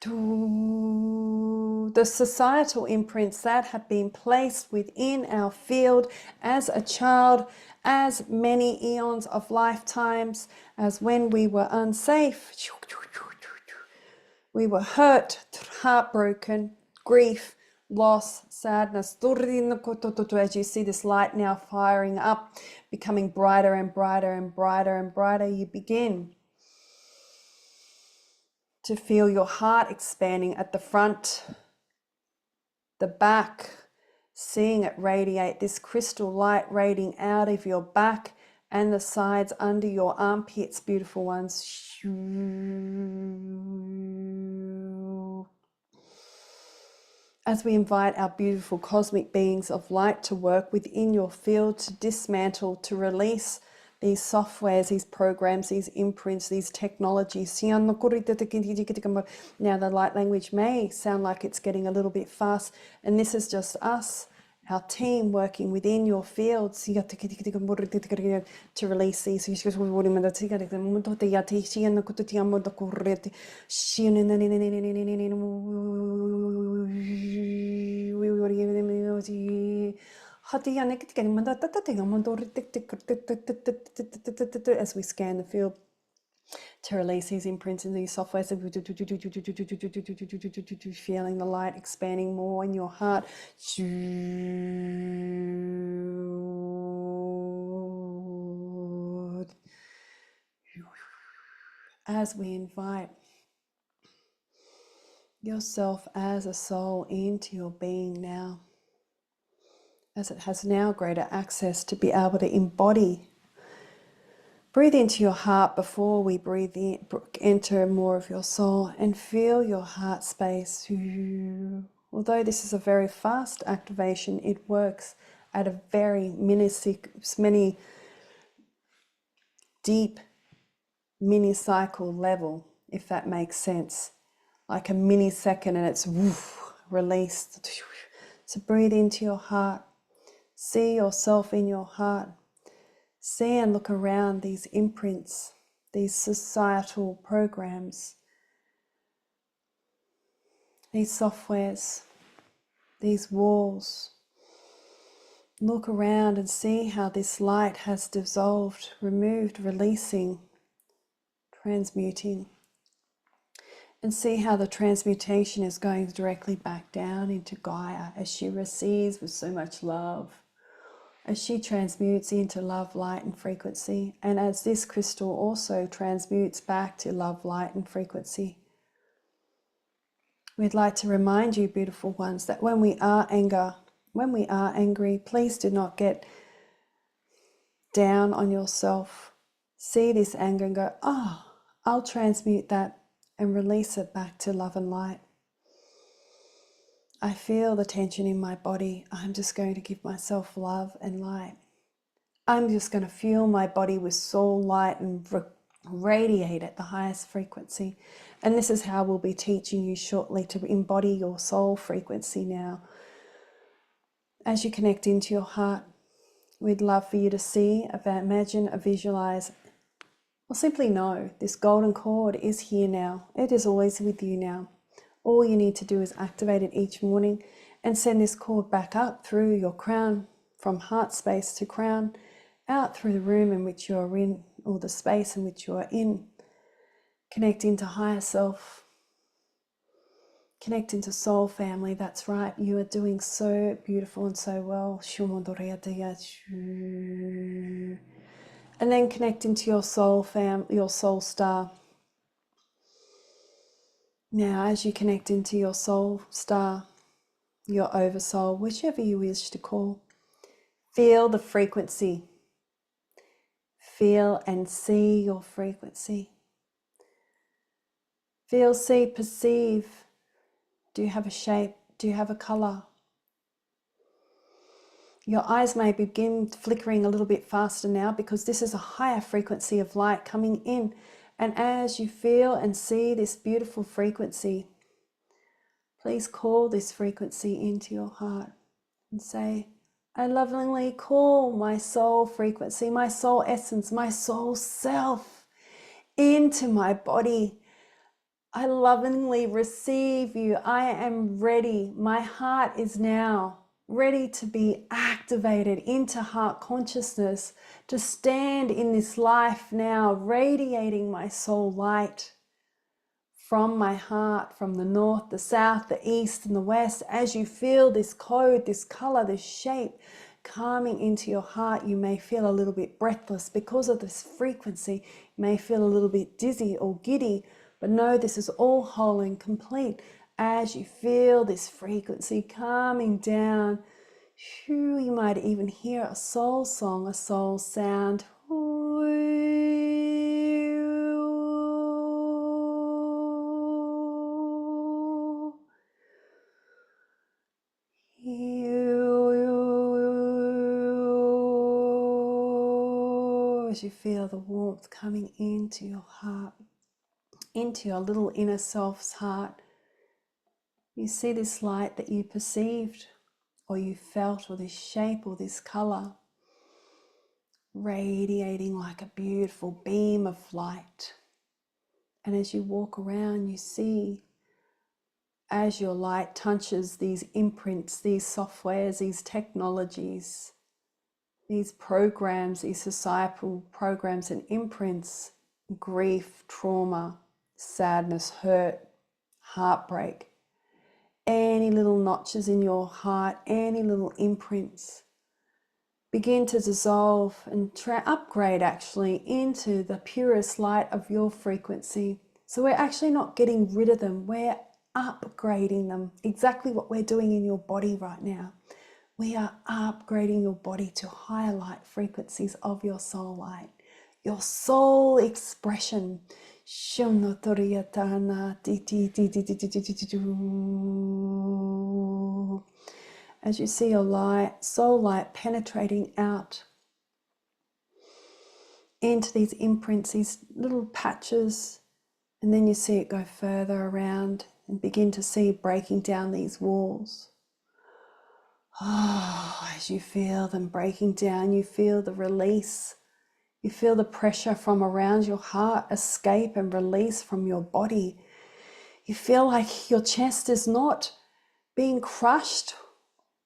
the societal imprints that have been placed within our field as a child, as many eons of lifetimes, as when we were unsafe, we were hurt, heartbroken, grief, loss, sadness. As you see this light now firing up, becoming brighter and brighter and brighter and brighter, you begin to feel your heart expanding at the front, the back, seeing it radiate, this crystal light radiating out of your back and the sides under your armpits, beautiful ones. As we invite our beautiful cosmic beings of light to work within your field, to dismantle, to release these softwares, these programs, these imprints, these technologies. Now the light language may sound like it's getting a little bit fast, and this is just us, our team working within your fields to release these. As we scan the field to release these imprints and these softwares, feeling the light expanding more in your heart. As we invite yourself as a soul into your being now, as it has now greater access to be able to embody. Breathe into your heart before we breathe in, enter more of your soul, and feel your heart space. Although this is a very fast activation, it works at a very many deep mini cycle level, if that makes sense. Like a mini second, and it's released. So breathe into your heart. See yourself in your heart. See and look around these imprints, these societal programs, these softwares, these walls. Look around and see how this light has dissolved, removed, releasing, transmuting. And see how the transmutation is going directly back down into Gaia as she receives with so much love, as she transmutes into love, light and frequency, and as this crystal also transmutes back to love, light and frequency. We'd like to remind you, beautiful ones, that when we are angry, please do not get down on yourself. See this anger and go, oh, I'll transmute that and release it back to love and light. I feel the tension in my body. I'm just going to give myself love and light. I'm just going to fuel my body with soul light and radiate at the highest frequency. And this is how we'll be teaching you shortly to embody your soul frequency now. As you connect into your heart, we'd love for you to see, imagine, visualize, or simply know this golden cord is here now. It is always with you now. All you need to do is activate it each morning and send this cord back up through your crown, from heart space to crown, out through the room in which you are in, or the space in which you are in. Connect into higher self. Connect into soul family. That's right. You are doing so beautiful and so well. And then connect into your soul your soul star. Now, as you connect into your soul star, your oversoul, whichever you wish to call, feel the frequency. Feel and see your frequency. Feel, see, perceive. Do you have a shape? Do you have a color? Your eyes may begin flickering a little bit faster now because this is a higher frequency of light coming in. And as you feel and see this beautiful frequency, please call this frequency into your heart and say, I lovingly call my soul frequency, my soul essence, my soul self into my body. I lovingly receive you. I am ready. My heart is now ready to be activated into heart consciousness, to stand in this life now, radiating my soul light from my heart, from the north, the south, the east, and the west. As you feel this code, this color, this shape coming into your heart, you may feel a little bit breathless because of this frequency. You may feel a little bit dizzy or giddy, but know this is all whole and complete. As you feel this frequency coming down, you might even hear a soul song, a soul sound. As you feel the warmth coming into your heart, into your little inner self's heart, you see this light that you perceived or you felt, or this shape or this color, radiating like a beautiful beam of light. And as you walk around, you see, as your light touches these imprints, these softwares, these technologies, these programs, these societal programs and imprints, grief, trauma, sadness, hurt, heartbreak, any little notches in your heart, any little imprints, begin to dissolve and upgrade actually into the purest light of your frequency. So we're actually not getting rid of them, we're upgrading them. Exactly what we're doing in your body right now. We are upgrading your body to higher light frequencies of your soul light, your soul expression. As you see your light, soul light penetrating out into these imprints, these little patches, and then you see it go further around and begin to see breaking down these walls. Oh, as you feel them breaking down, you feel the release. You feel the pressure from around your heart escape and release from your body. You feel like your chest is not being crushed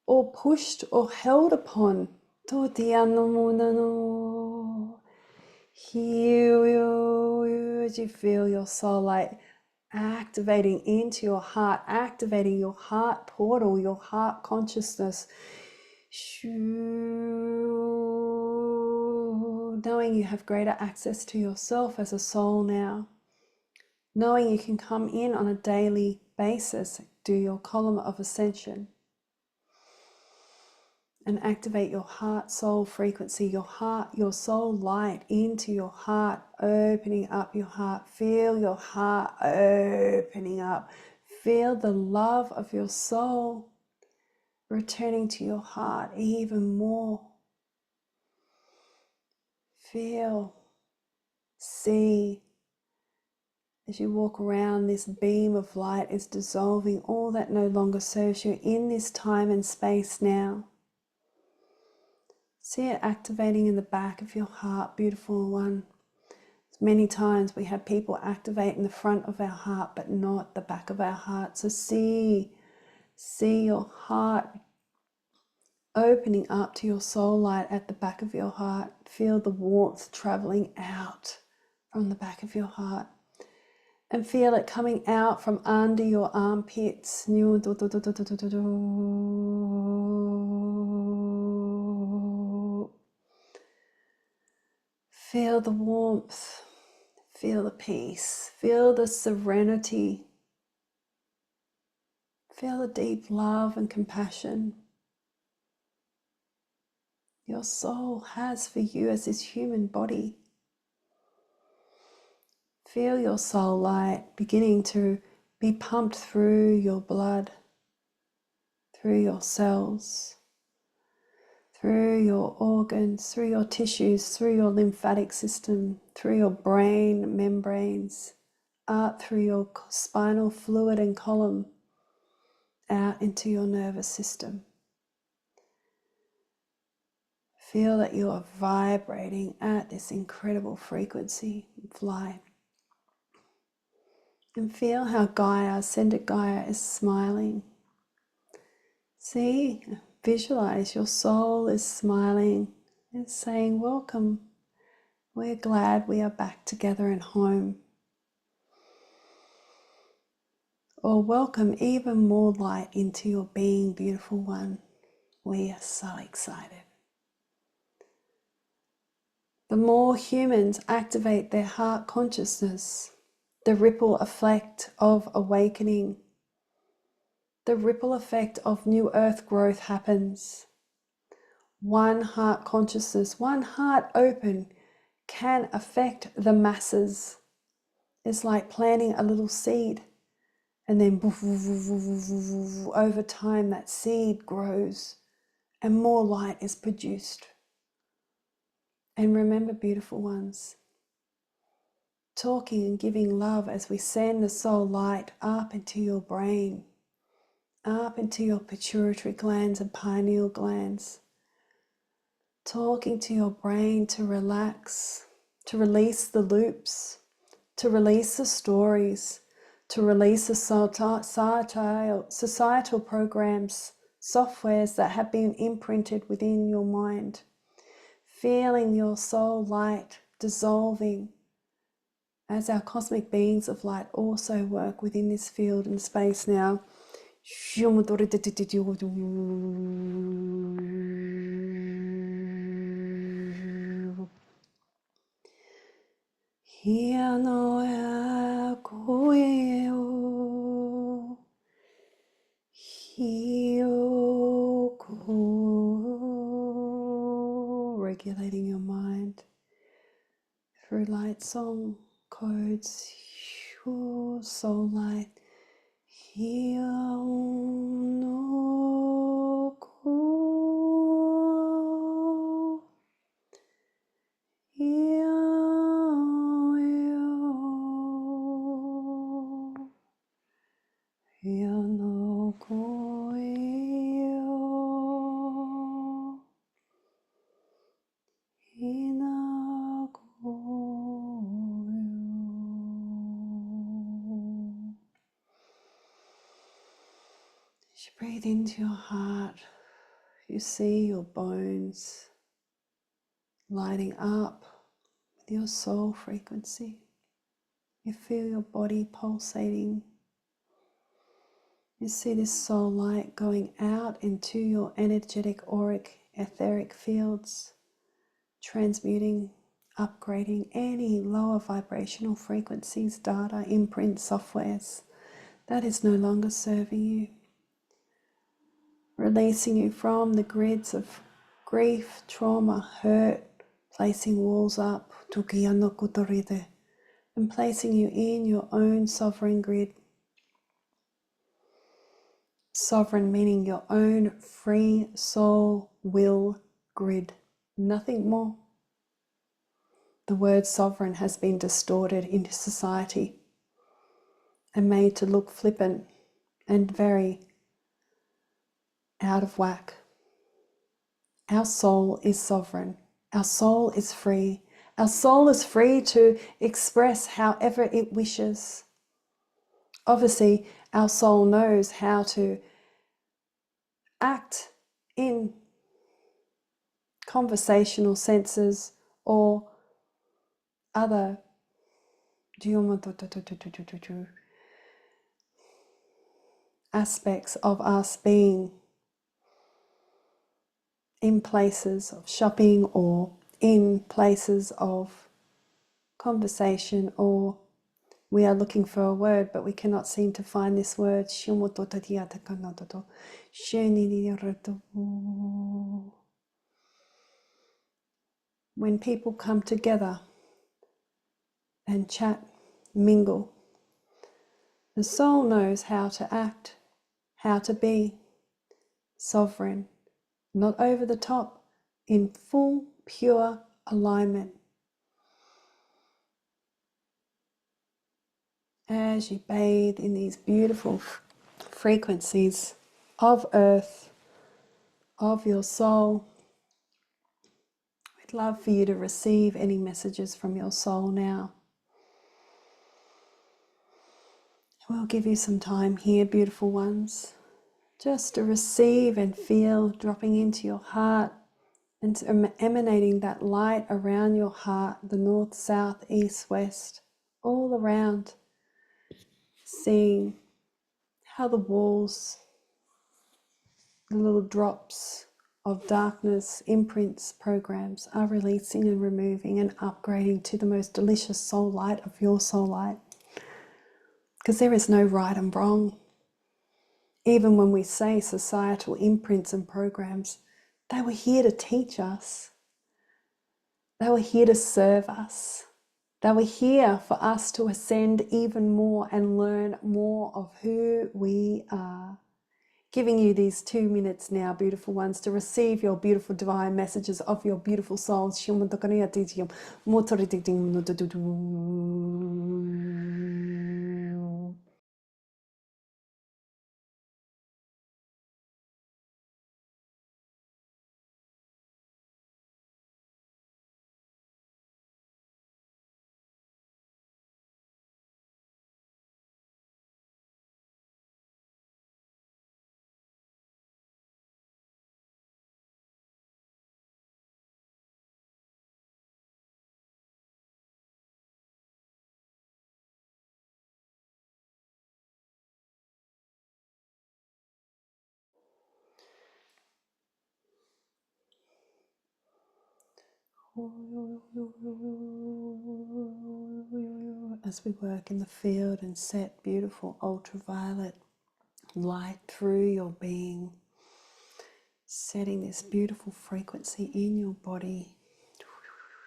or pushed or held upon. As you feel your soul light activating into your heart, activating your heart portal, your heart consciousness. Knowing you have greater access to yourself as a soul now. Knowing you can come in on a daily basis, do your column of ascension and activate your heart soul frequency, your heart, your soul light into your heart, opening up your heart. Feel your heart opening up. Feel the love of your soul returning to your heart even more. Feel, see, as you walk around, this beam of light is dissolving all that no longer serves you in this time and space now. See it activating in the back of your heart, beautiful one. Many times we have people activate in the front of our heart, but not the back of our heart. So see your heart opening up to your soul light at the back of your heart. Feel the warmth traveling out from the back of your heart. And feel it coming out from under your armpits. Feel the warmth. Feel the peace. Feel the serenity. Feel the deep love and compassion your soul has for you as this human body. Feel your soul light beginning to be pumped through your blood, through your cells, through your organs, through your tissues, through your lymphatic system, through your brain membranes, out through your spinal fluid and column, out into your nervous system. Feel that you are vibrating at this incredible frequency of light. And feel how Gaia, ascended Gaia, is smiling. See, visualize your soul is smiling. It's saying, welcome. We're glad we are back together and home. Or welcome even more light into your being, beautiful one. We are so excited. The more humans activate their heart consciousness, the ripple effect of awakening, the ripple effect of new earth growth happens. One heart consciousness, one heart open can affect the masses. It's like planting a little seed, and then over time that seed grows and more light is produced. And remember, beautiful ones, talking and giving love as we send the soul light up into your brain, up into your pituitary glands and pineal glands, talking to your brain to relax, to release the loops, to release the stories, to release the societal programs, softwares that have been imprinted within your mind, feeling your soul light dissolving as our cosmic beings of light also work within this field and space now. Regulating your mind through light song codes, soul light. As you breathe into your heart, you see your bones lighting up with your soul frequency. You feel your body pulsating. You see this soul light going out into your energetic, auric, etheric fields, transmuting, upgrading any lower vibrational frequencies, data, imprints, softwares that is no longer serving you. Releasing you from the grids of grief, trauma, hurt, placing walls up, and placing you in your own sovereign grid. Sovereign meaning your own free soul will grid, nothing more. The word sovereign has been distorted into society and made to look flippant and very out of whack. Our soul is sovereign. Our soul is free. Our soul is free to express however it wishes. Obviously, our soul knows how to act in conversational senses or other aspects of us being in places of shopping or in places of conversation, or we are looking for a word but we cannot seem to find this word. When people come together and chat, mingle, the soul knows how to act, how to be sovereign, not over the top, in full, pure alignment. As you bathe in these beautiful frequencies of earth, of your soul, we'd love for you to receive any messages from your soul now. We'll give you some time here, beautiful ones, just to receive and feel, dropping into your heart and emanating that light around your heart, the north, south, east, west, all around, seeing how the walls, the little drops of darkness, imprints, programs are releasing and removing and upgrading to the most delicious soul light of your soul light. Because there is no right and wrong. Even when we say societal imprints and programs, they were here to teach us. They were here to serve us. They were here for us to ascend even more and learn more of who we are. Giving you these 2 minutes now, beautiful ones, to receive your beautiful divine messages of your beautiful souls. As we work in the field and set beautiful ultraviolet light through your being, setting this beautiful frequency in your body,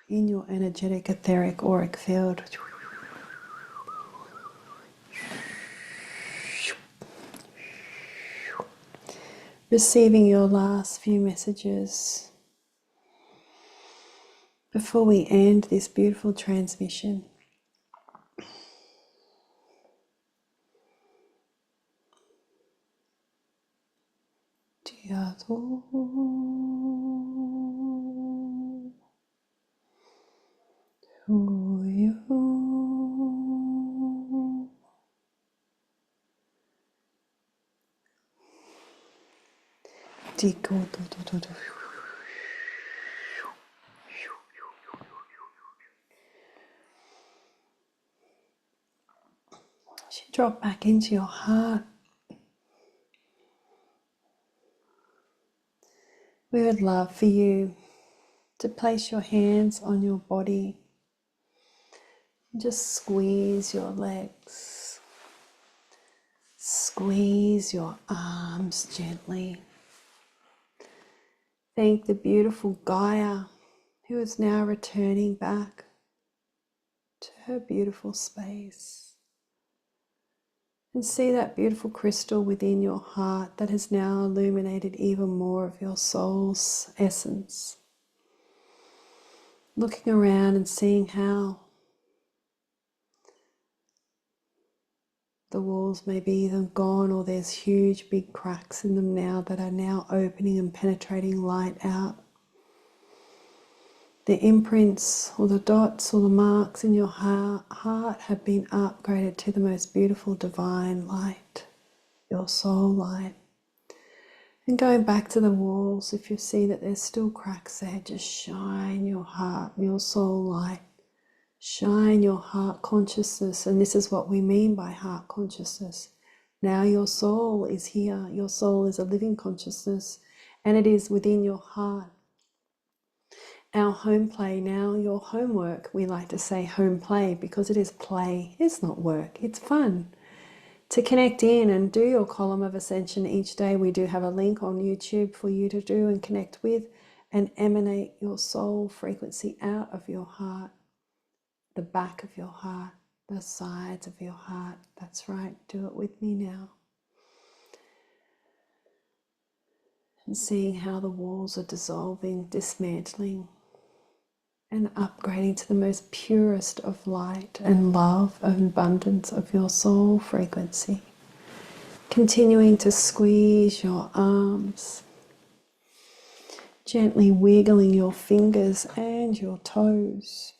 in your energetic, etheric, auric field. Receiving your last few messages before we end this beautiful transmission. As you drop back into your heart, we would love for you to place your hands on your body and just squeeze your legs, squeeze your arms gently. Thank the beautiful Gaia who is now returning back to her beautiful space. And see that beautiful crystal within your heart that has now illuminated even more of your soul's essence. Looking around and seeing how the walls may be either gone or there's huge big cracks in them now that are now opening and penetrating light out. The imprints or the dots or the marks in your heart have been upgraded to the most beautiful divine light, your soul light. And going back to the walls, if you see that there's still cracks there, just shine your heart, your soul light. Shine your heart consciousness, and this is what we mean by heart consciousness. Now your soul is here, your soul is a living consciousness, and it is within your heart. Our home play now, your homework, we like to say home play because it is play, it's not work, it's fun. To connect in and do your column of ascension each day, we do have a link on YouTube for you to do and connect with and emanate your soul frequency out of your heart, the back of your heart, the sides of your heart. That's right, do it with me now. And seeing how the walls are dissolving, dismantling, and upgrading to the most purest of light and love and abundance of your soul frequency. Continuing to squeeze your arms, gently wiggling your fingers and your toes,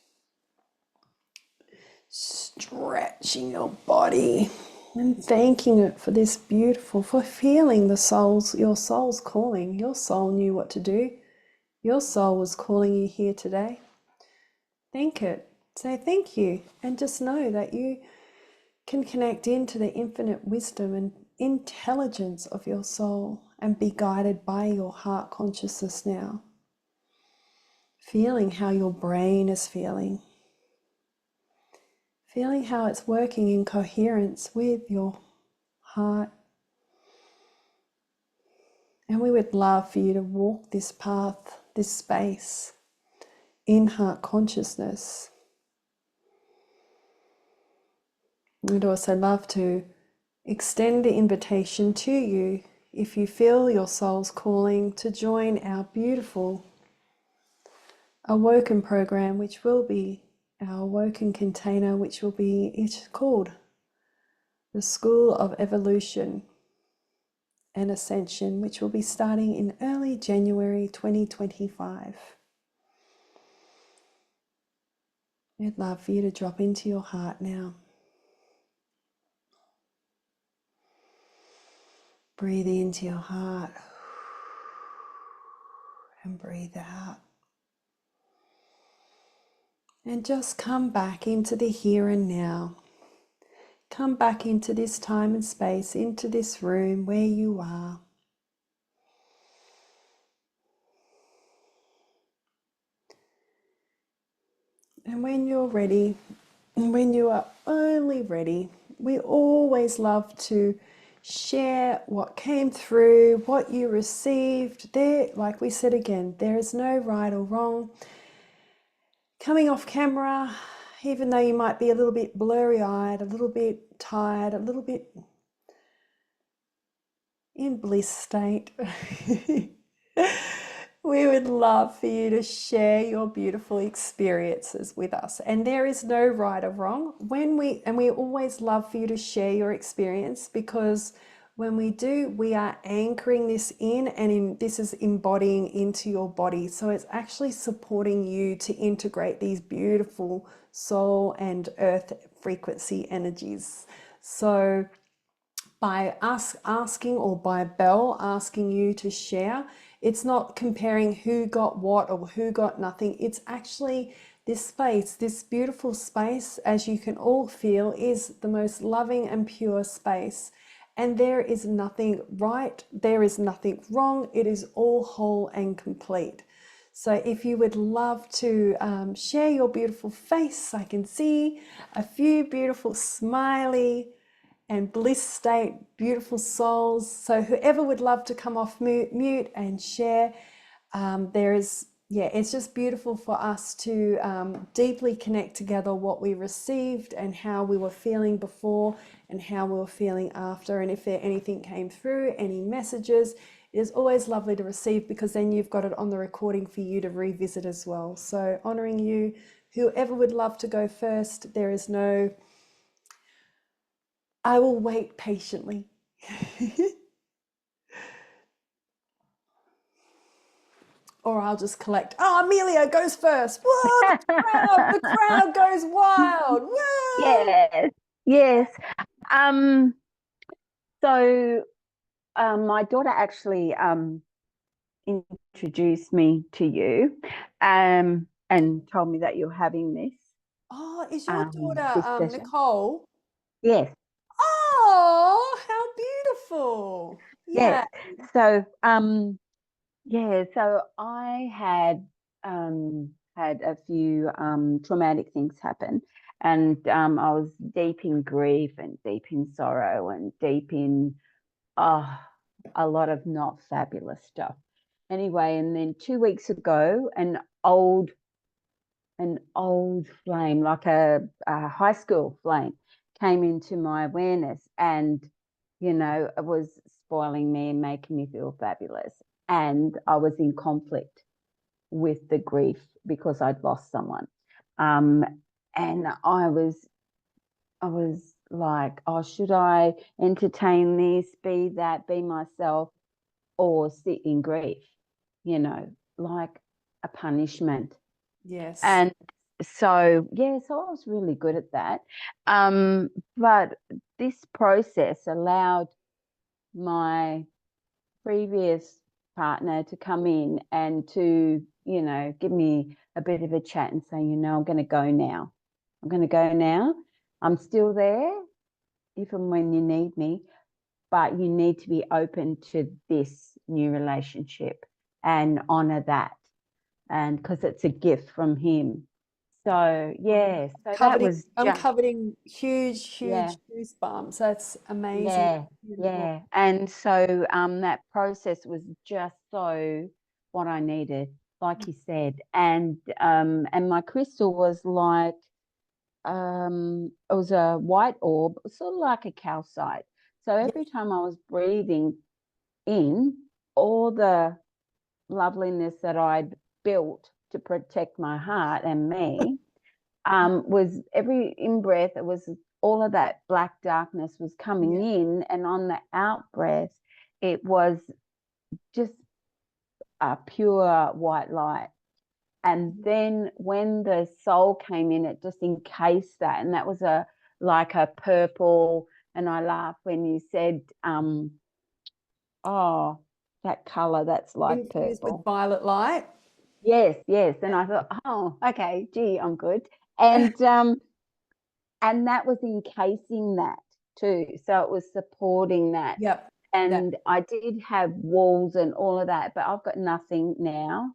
stretching your body and thanking it for this beautiful, for feeling your soul's calling. Your soul knew what to do. Your soul was calling you here today. Thank it. Say thank you, and just know that you can connect into the infinite wisdom and intelligence of your soul and be guided by your heart consciousness now. Feeling how your brain is feeling. Feeling how it's working in coherence with your heart. And we would love for you to walk this path, this space, in heart consciousness. We'd also love to extend the invitation to you if you feel your soul's calling to join our beautiful Awoken program, which will be our Awoken container, which will be, it's called the School of Evolution and Ascension, which will be starting in early January 2025. We'd love for you to drop into your heart now. Breathe into your heart and breathe out. And just come back into the here and now. Come back into this time and space, into this room where you are. And when you're ready, and when you are only ready, we always love to share what came through, what you received. There, like we said again, there is no right or wrong. Coming off camera, even though you might be a little bit blurry-eyed, a little bit tired, a little bit in bliss state, we would love for you to share your beautiful experiences with us. And there is no right or wrong. We always love for you to share your experience, because when we do, we are anchoring this in, and this is embodying into your body. So it's actually supporting you to integrate these beautiful soul and earth frequency energies. So by us asking, or by Belle asking you to share, it's not comparing who got what or who got nothing. It's actually this space, this beautiful space, as you can all feel, is the most loving and pure space. And there is nothing right, there is nothing wrong. It is all whole and complete. So if you would love to share your beautiful face, I can see a few beautiful smiley and bliss state, beautiful souls. So whoever would love to come off mute and share, it's just beautiful for us to deeply connect together what we received and how we were feeling before and how we were feeling after. And if there anything came through, any messages, it is always lovely to receive, because then you've got it on the recording for you to revisit as well. So honoring you, whoever would love to go first, there is no, I will wait patiently. Or I'll just collect. Oh, Amelia goes first. Whoa, the crowd goes wild. Whoa. Yes, yes. So my daughter actually introduced me to you and told me that you're having this. Oh, is your this daughter session. Nicole? Yes, Oh, how beautiful. Yeah. yes. So so I had had a few traumatic things happen, and I was deep in grief and deep in sorrow and deep in a lot of not fabulous stuff. Anyway, and then 2 weeks ago, an old flame, like a high school flame, came into my awareness, and it was spoiling me and making me feel fabulous. And I was in conflict with the grief because I'd lost someone. And I was like, oh, should I entertain this, be myself, or sit in grief, like a punishment? Yes. And so, so I was really good at that. But this process allowed my previous partner to come in and to, give me a bit of a chat and say, I'm going to go now. I'm going to go now. I'm still there, if and when you need me, but you need to be open to this new relationship and honor that. And because it's a gift from him. So, yeah, so that was I'm just, coveting huge yeah, goosebumps. That's amazing. yeah. And so that process was just so what I needed, like you said. And my crystal was like, it was a white orb, sort of like a calcite. So every time I was breathing in, all the loveliness that I'd built to protect my heart and me was every in-breath, it was all of that black darkness was coming in, and on the out-breath, it was just a pure white light. And then when the soul came in, it just encased that, and that was like a purple. And I laughed when you said, oh, that color that's like Infused purple. with violet light. Yes. And I thought, oh, okay, gee, I'm good. And and that was encasing that too. So it was supporting that. Yep. And I did have walls and all of that, but I've got nothing now.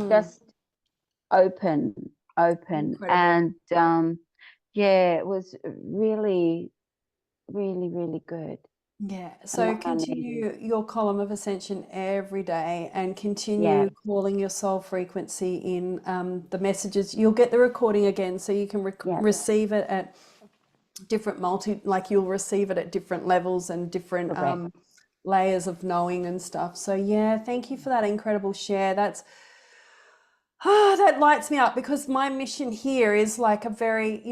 Just open. Incredible. And it was really, really, really good. Yeah, so continue your column of ascension every day, and continue calling your soul frequency in the messages. You'll get the recording again, so you can receive it at different you'll receive it at different levels and different layers of knowing and stuff. So yeah, thank you for that incredible share. That lights me up, because my mission here is like a very,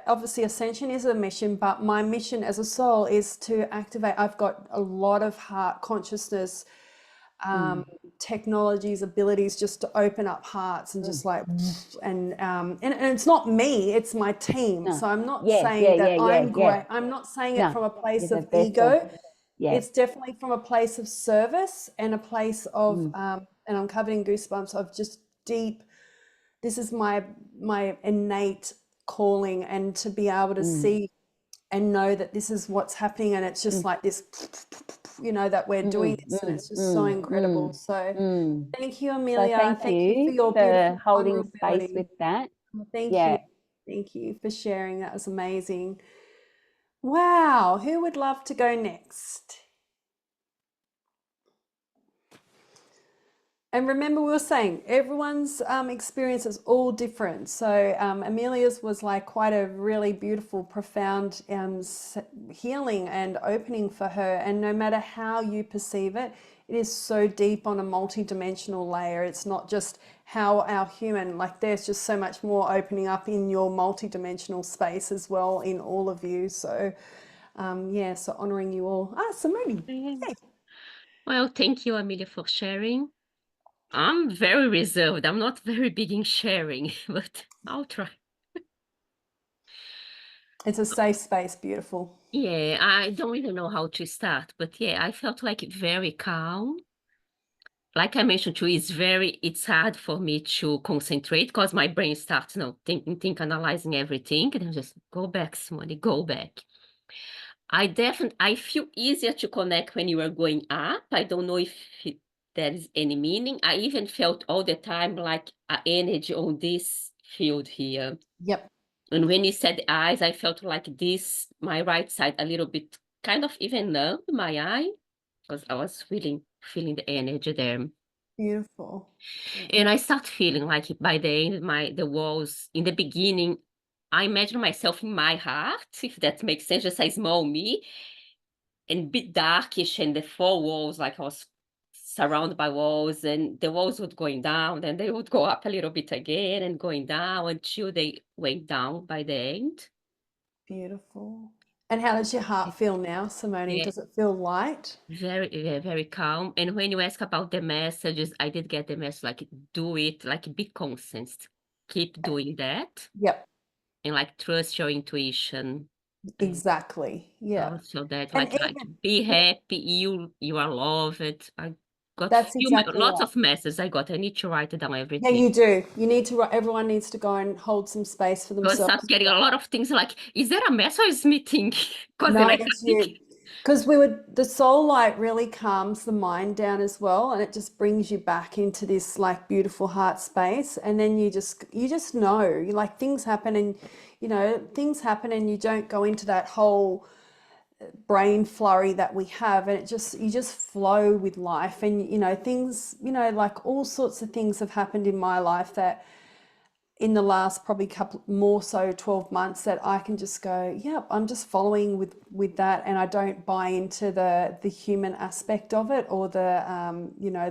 obviously ascension is a mission, but my mission as a soul is to activate. I've got a lot of heart consciousness technologies, abilities just to open up hearts and just like, and it's not me, it's my team. No. So I'm not Yeah, saying that yeah, I'm yeah. great. I'm not saying it No, from a place you're of the vessel. ego. Yeah. It's definitely from a place of service and a place of, and I'm covered in goosebumps, of just deep, this is my innate calling, and to be able to see and know that this is what's happening, and it's just like this, you know, that we're doing this, and it's just so incredible. So thank you, So Amelia. thank you for you your for beautiful holding space vulnerability. with that. Thank Yeah. you. Thank you for sharing. That was amazing. Wow. Who would love to go next? And remember, we were saying everyone's experience is all different. So Amelia's was like quite a really beautiful, profound healing and opening for her. And no matter how you perceive it, it is so deep on a multi-dimensional layer. It's not just how our human, like there's just so much more opening up in your multi-dimensional space as well in all of you. So yeah, so honoring you all. Simone. Yay. Well, thank you, Amelia, for sharing. I'm very reserved. I'm not very big in sharing, but I'll try. It's a safe space, beautiful. Yeah, I don't even know how to start, but yeah, I felt like very calm. Like I mentioned too, it's hard for me to concentrate because my brain starts, thinking, analyzing everything, and then just go back, Simone, go back. I feel easier to connect when you are going up. I don't know if there is any meaning. I even felt all the time like an energy on this field here. Yep. And when you said eyes, I felt like this, my right side, a little bit kind of even numb, my eye, because I was feeling the energy there. Beautiful. And I start feeling like by the end, the walls, in the beginning, I imagine myself in my heart, if that makes sense, just a small me, and bit darkish, and the four walls, like I was surrounded by walls, and the walls would going down, then they would go up a little bit again and going down until they went down by the end. Beautiful. And how does your heart feel now, Simone? Yeah. Does it feel light? Very, very calm. And when you ask about the messages, I did get the message like, do it, like be constant, keep doing that, Yep, and like trust your intuition. exactly. Yeah. So that And like even be happy, you are loved. I got that's exactly lots right. of messages I got. I need to write down Yeah, everything. you do. You need to, everyone needs to go and hold some space for I themselves. start getting a lot of things like, is there a message? Is me thinking? Because No, then I it's think, you. Because the soul light really calms the mind down as well, and it just brings you back into this like beautiful heart space. And then you just know, you like things happen, and things happen, and you don't go into that whole brain flurry that we have, and you just flow with life. And things, like all sorts of things have happened in my life that in the last probably couple more so 12 months that I can just go, yep, I'm just following with that, and I don't buy into the human aspect of it, or the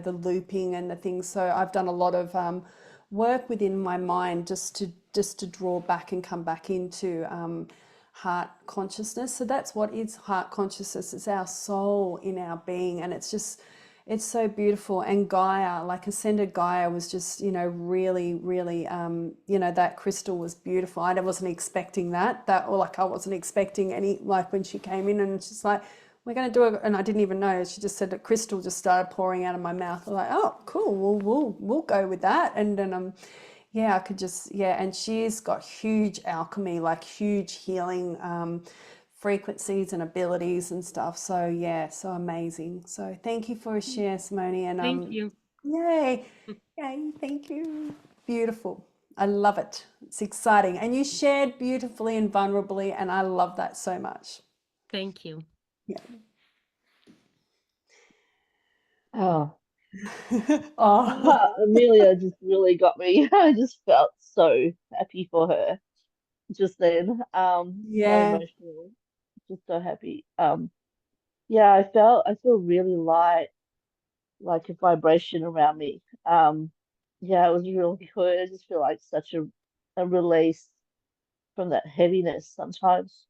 the looping and the things. So I've done a lot of work within my mind just to draw back and come back into heart consciousness. So that's what is heart consciousness. It's our soul in our being, and it's so beautiful. And Gaia, like ascended Gaia, was just, really, really, that crystal was beautiful. I wasn't expecting or like I wasn't expecting any, like when she came in and she's like, we're going to do it. And I didn't even know. She just said that crystal just started pouring out of my mouth. I was like, oh, cool. We'll go with that. And then, yeah, I could just, yeah. And she's got huge alchemy, like huge healing, frequencies and abilities and stuff. So yeah, so amazing. So thank you for a share, Simone. And thank you. yay, thank you. Beautiful. I love it. It's exciting. And you shared beautifully and vulnerably, and I love that so much. Thank you. Yeah. Oh, Oh, Amelia just really got me. I just felt so happy for her just then. So yeah. emotional, just so happy. Yeah, I feel really light, like a vibration around me. Yeah, it was really good. I just feel like such a release from that heaviness sometimes.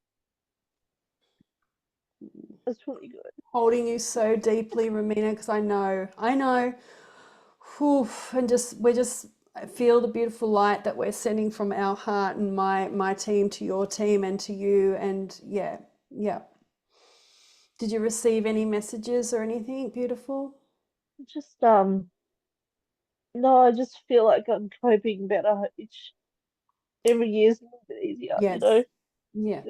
It's really good. Holding you so deeply, Romina, because I know. Whew, and we just feel the beautiful light that we're sending from our heart and my team to your team and to you. And yeah. Did you receive any messages or anything beautiful? Just no, I just feel like I'm coping better every year's a little bit easier, you Yes. know. Yeah.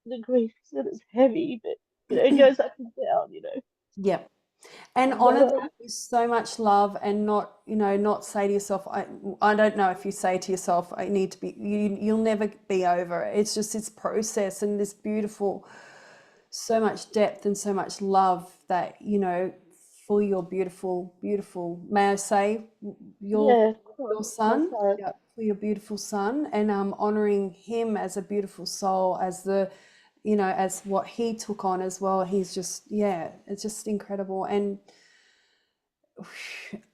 The grief that is heavy, but it goes up and down, you know. Yeah. And But honor that with so much love and not say to yourself, I don't know if you say to yourself, I need to be, you'll never be over it. It's just this process and this beautiful, so much depth and so much love that, for your beautiful, may I say, your of course, my son, son. yeah, for your beautiful son, and honoring him as a beautiful soul, as as what he took on as well. He's just, it's just incredible. And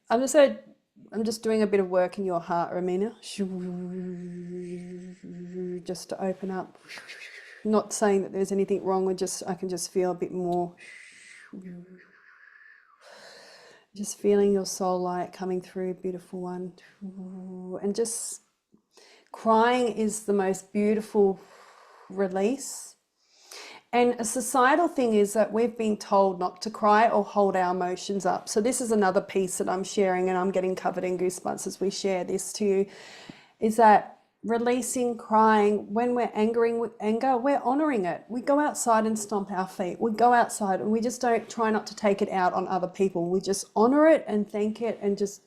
I'm just doing a bit of work in your heart, Romina, just to open up. Not saying that there's anything wrong with I can just feel a bit more. Just feeling your soul light coming through, beautiful one. And just crying is the most beautiful release. And a societal thing is that we've been told not to cry or hold our emotions up. So this is another piece that I'm sharing, and I'm getting covered in goosebumps as we share this to you, is that releasing, crying, when we're angering with anger, we're honoring it. We go outside and stomp our feet. We go outside and we just don't try not to take it out on other people. We just honor it and thank it and just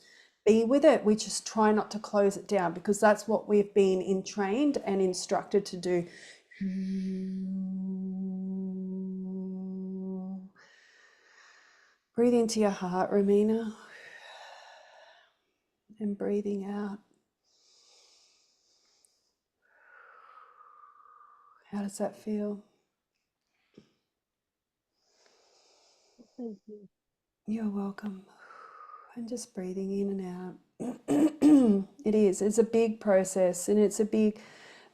be with it. We just try not to close it down, because that's what we've been trained and instructed to do. Breathe into your heart, Romina, and breathing out. How does that feel? Thank you. You're welcome. And just breathing in and out. It's a big process, and it's a big,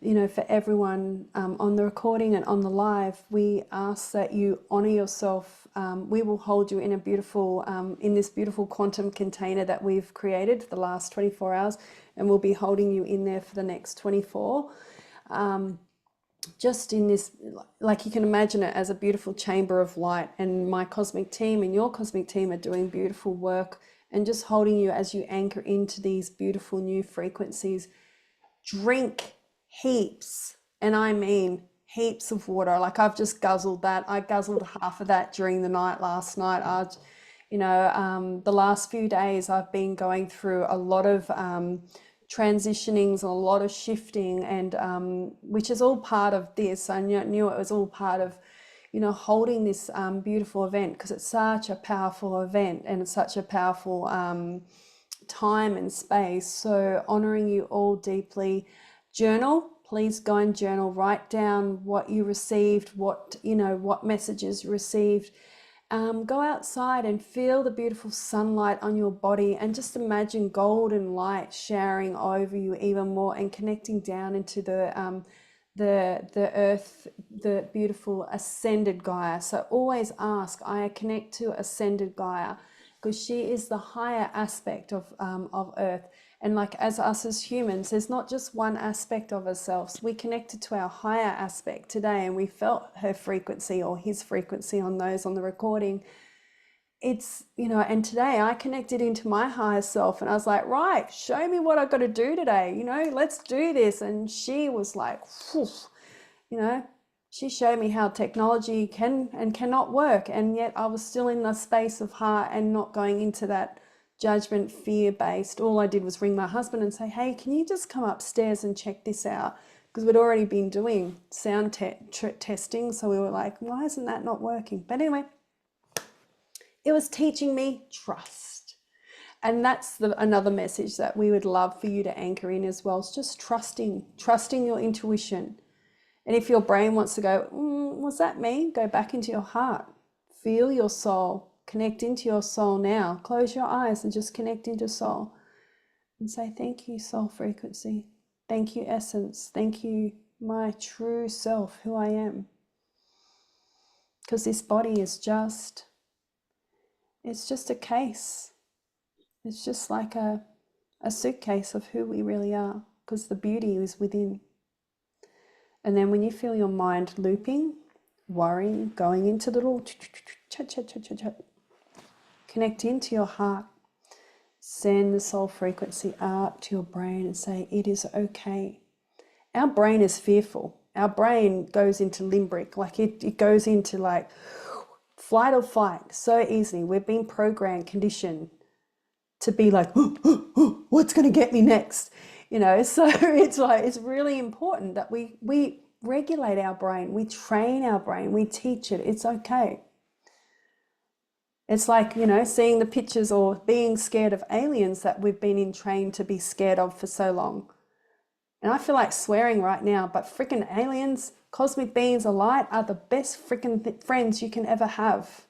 for everyone on the recording and on the live, we ask that you honor yourself. We will hold you in a beautiful, in this beautiful quantum container that we've created for the last 24 hours, and we'll be holding you in there for the next 24. Just in this, like you can imagine it as a beautiful chamber of light, and my cosmic team and your cosmic team are doing beautiful work and just holding you as you anchor into these beautiful new frequencies. Drink heaps, and I mean heaps of water. Like I've just guzzled that. I guzzled half of that during the night last night. The last few days I've been going through a lot of transitionings and a lot of shifting, and which is all part of this. I knew it was all part of holding this beautiful event, because it's such a powerful event and it's such a powerful time and space. So honoring you all deeply. Journal, please go and journal. Write down what you received, what messages you received. Go outside and feel the beautiful sunlight on your body, and just imagine golden light showering over you even more, and connecting down into the earth, the beautiful ascended Gaia. So always ask, I connect to ascended Gaia, because she is the higher aspect of earth. And like as us as humans, there's not just one aspect of ourselves. We connected to our higher aspect today, and we felt her frequency or his frequency on those on the recording. It's, and today I connected into my higher self, and I was like, right, show me what I've got to do today, let's do this. And she was like, whew, she showed me how technology can and cannot work, and yet I was still in the space of heart and not going into that judgment, fear-based. All I did was ring my husband and say, hey, can you just come upstairs and check this out? Because we'd already been doing sound testing, so we were like, why isn't that not working? But anyway, it was teaching me trust. And that's another message that we would love for you to anchor in as well. It's just trusting your intuition. And if your brain wants to go, what's that mean? Go back into your heart. Feel your soul. Connect into your soul now. Close your eyes and just connect into soul. And say, thank you, soul frequency. Thank you, essence. Thank you, my true self, who I am. because this body is just, it's just a case. It's just like a suitcase of who we really are, because the beauty is within. And then when you feel your mind looping, worrying, going into little chat, chat, chat, chat, chat, connect into your heart. Send the soul frequency up to your brain and say, it is okay. Our brain is fearful. Our brain goes into limbic, like it goes into like flight or fight so easily. We've been programmed, conditioned to be like, what's going to get me next? You know, so it's like, it's really important that we regulate our brain, we train our brain, we teach it. It's okay. It's like, you know, seeing the pictures or being scared of aliens that we've been trained to be scared of for so long. And I feel like swearing right now, but freaking aliens, cosmic beings of light are the best freaking friends you can ever have.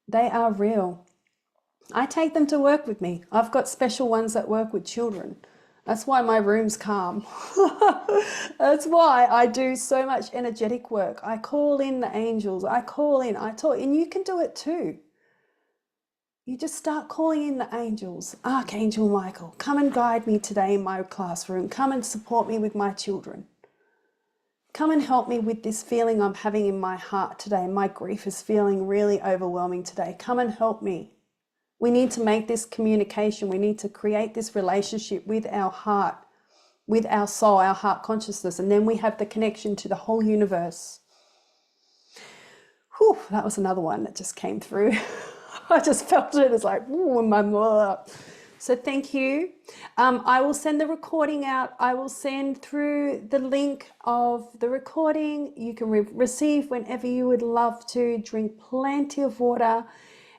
They are real. I take them to work with me. I've got special ones that work with children. That's why my room's calm. That's why I do so much energetic work. I call in the angels. I call in, I talk, and you can do it too. You just start calling in the angels. Archangel Michael, come and guide me today in my classroom. Come and support me with my children. Come and help me with this feeling I'm having in my heart today. My grief is feeling really overwhelming today. Come and help me. We need to make this communication. We need to create this relationship with our heart, with our soul, our heart consciousness. And then we have the connection to the whole universe. Whew, that was another one that just came through. I just felt it. It's like, ooh, my mother. So thank you. I will send the recording out. I will send through the link of the recording. You can receive whenever you would love to. Drink plenty of water.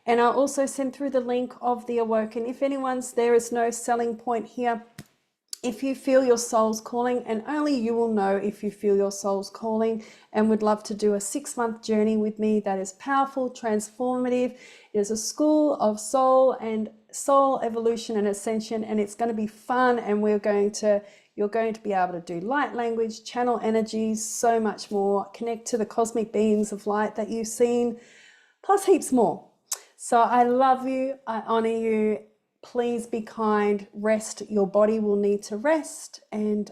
And I'll also send through the link of the Awoken. If anyone's, there is no selling point here. If you feel your soul's calling, and only you will know if you feel your soul's calling, and would love to do a 6-month journey with me that is powerful, transformative. It is a school of soul and soul evolution and ascension, and it's going to be fun. And you're going to be able to do light language, channel energies, so much more, connect to the cosmic beings of light that you've seen, plus heaps more. So I love you. I honor you. Please be kind. Rest. Your body will need to rest. And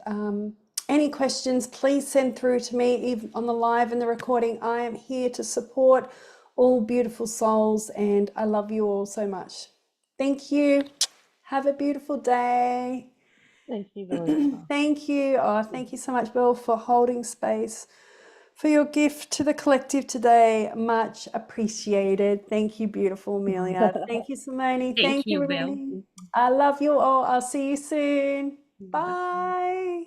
any questions, please send through to me, even on the live and the recording. I am here to support all beautiful souls, and I love you all so much. Thank you. Have a beautiful day. Thank you, Melissa. Thank you. Oh, thank you so much, Bill, for holding space, for your gift to the collective today. Much appreciated. Thank you, beautiful Amelia. Thank you, Simone. Thank Thank you, you, Belle. Rini. I love you all. I'll see you soon. Bye. Bye.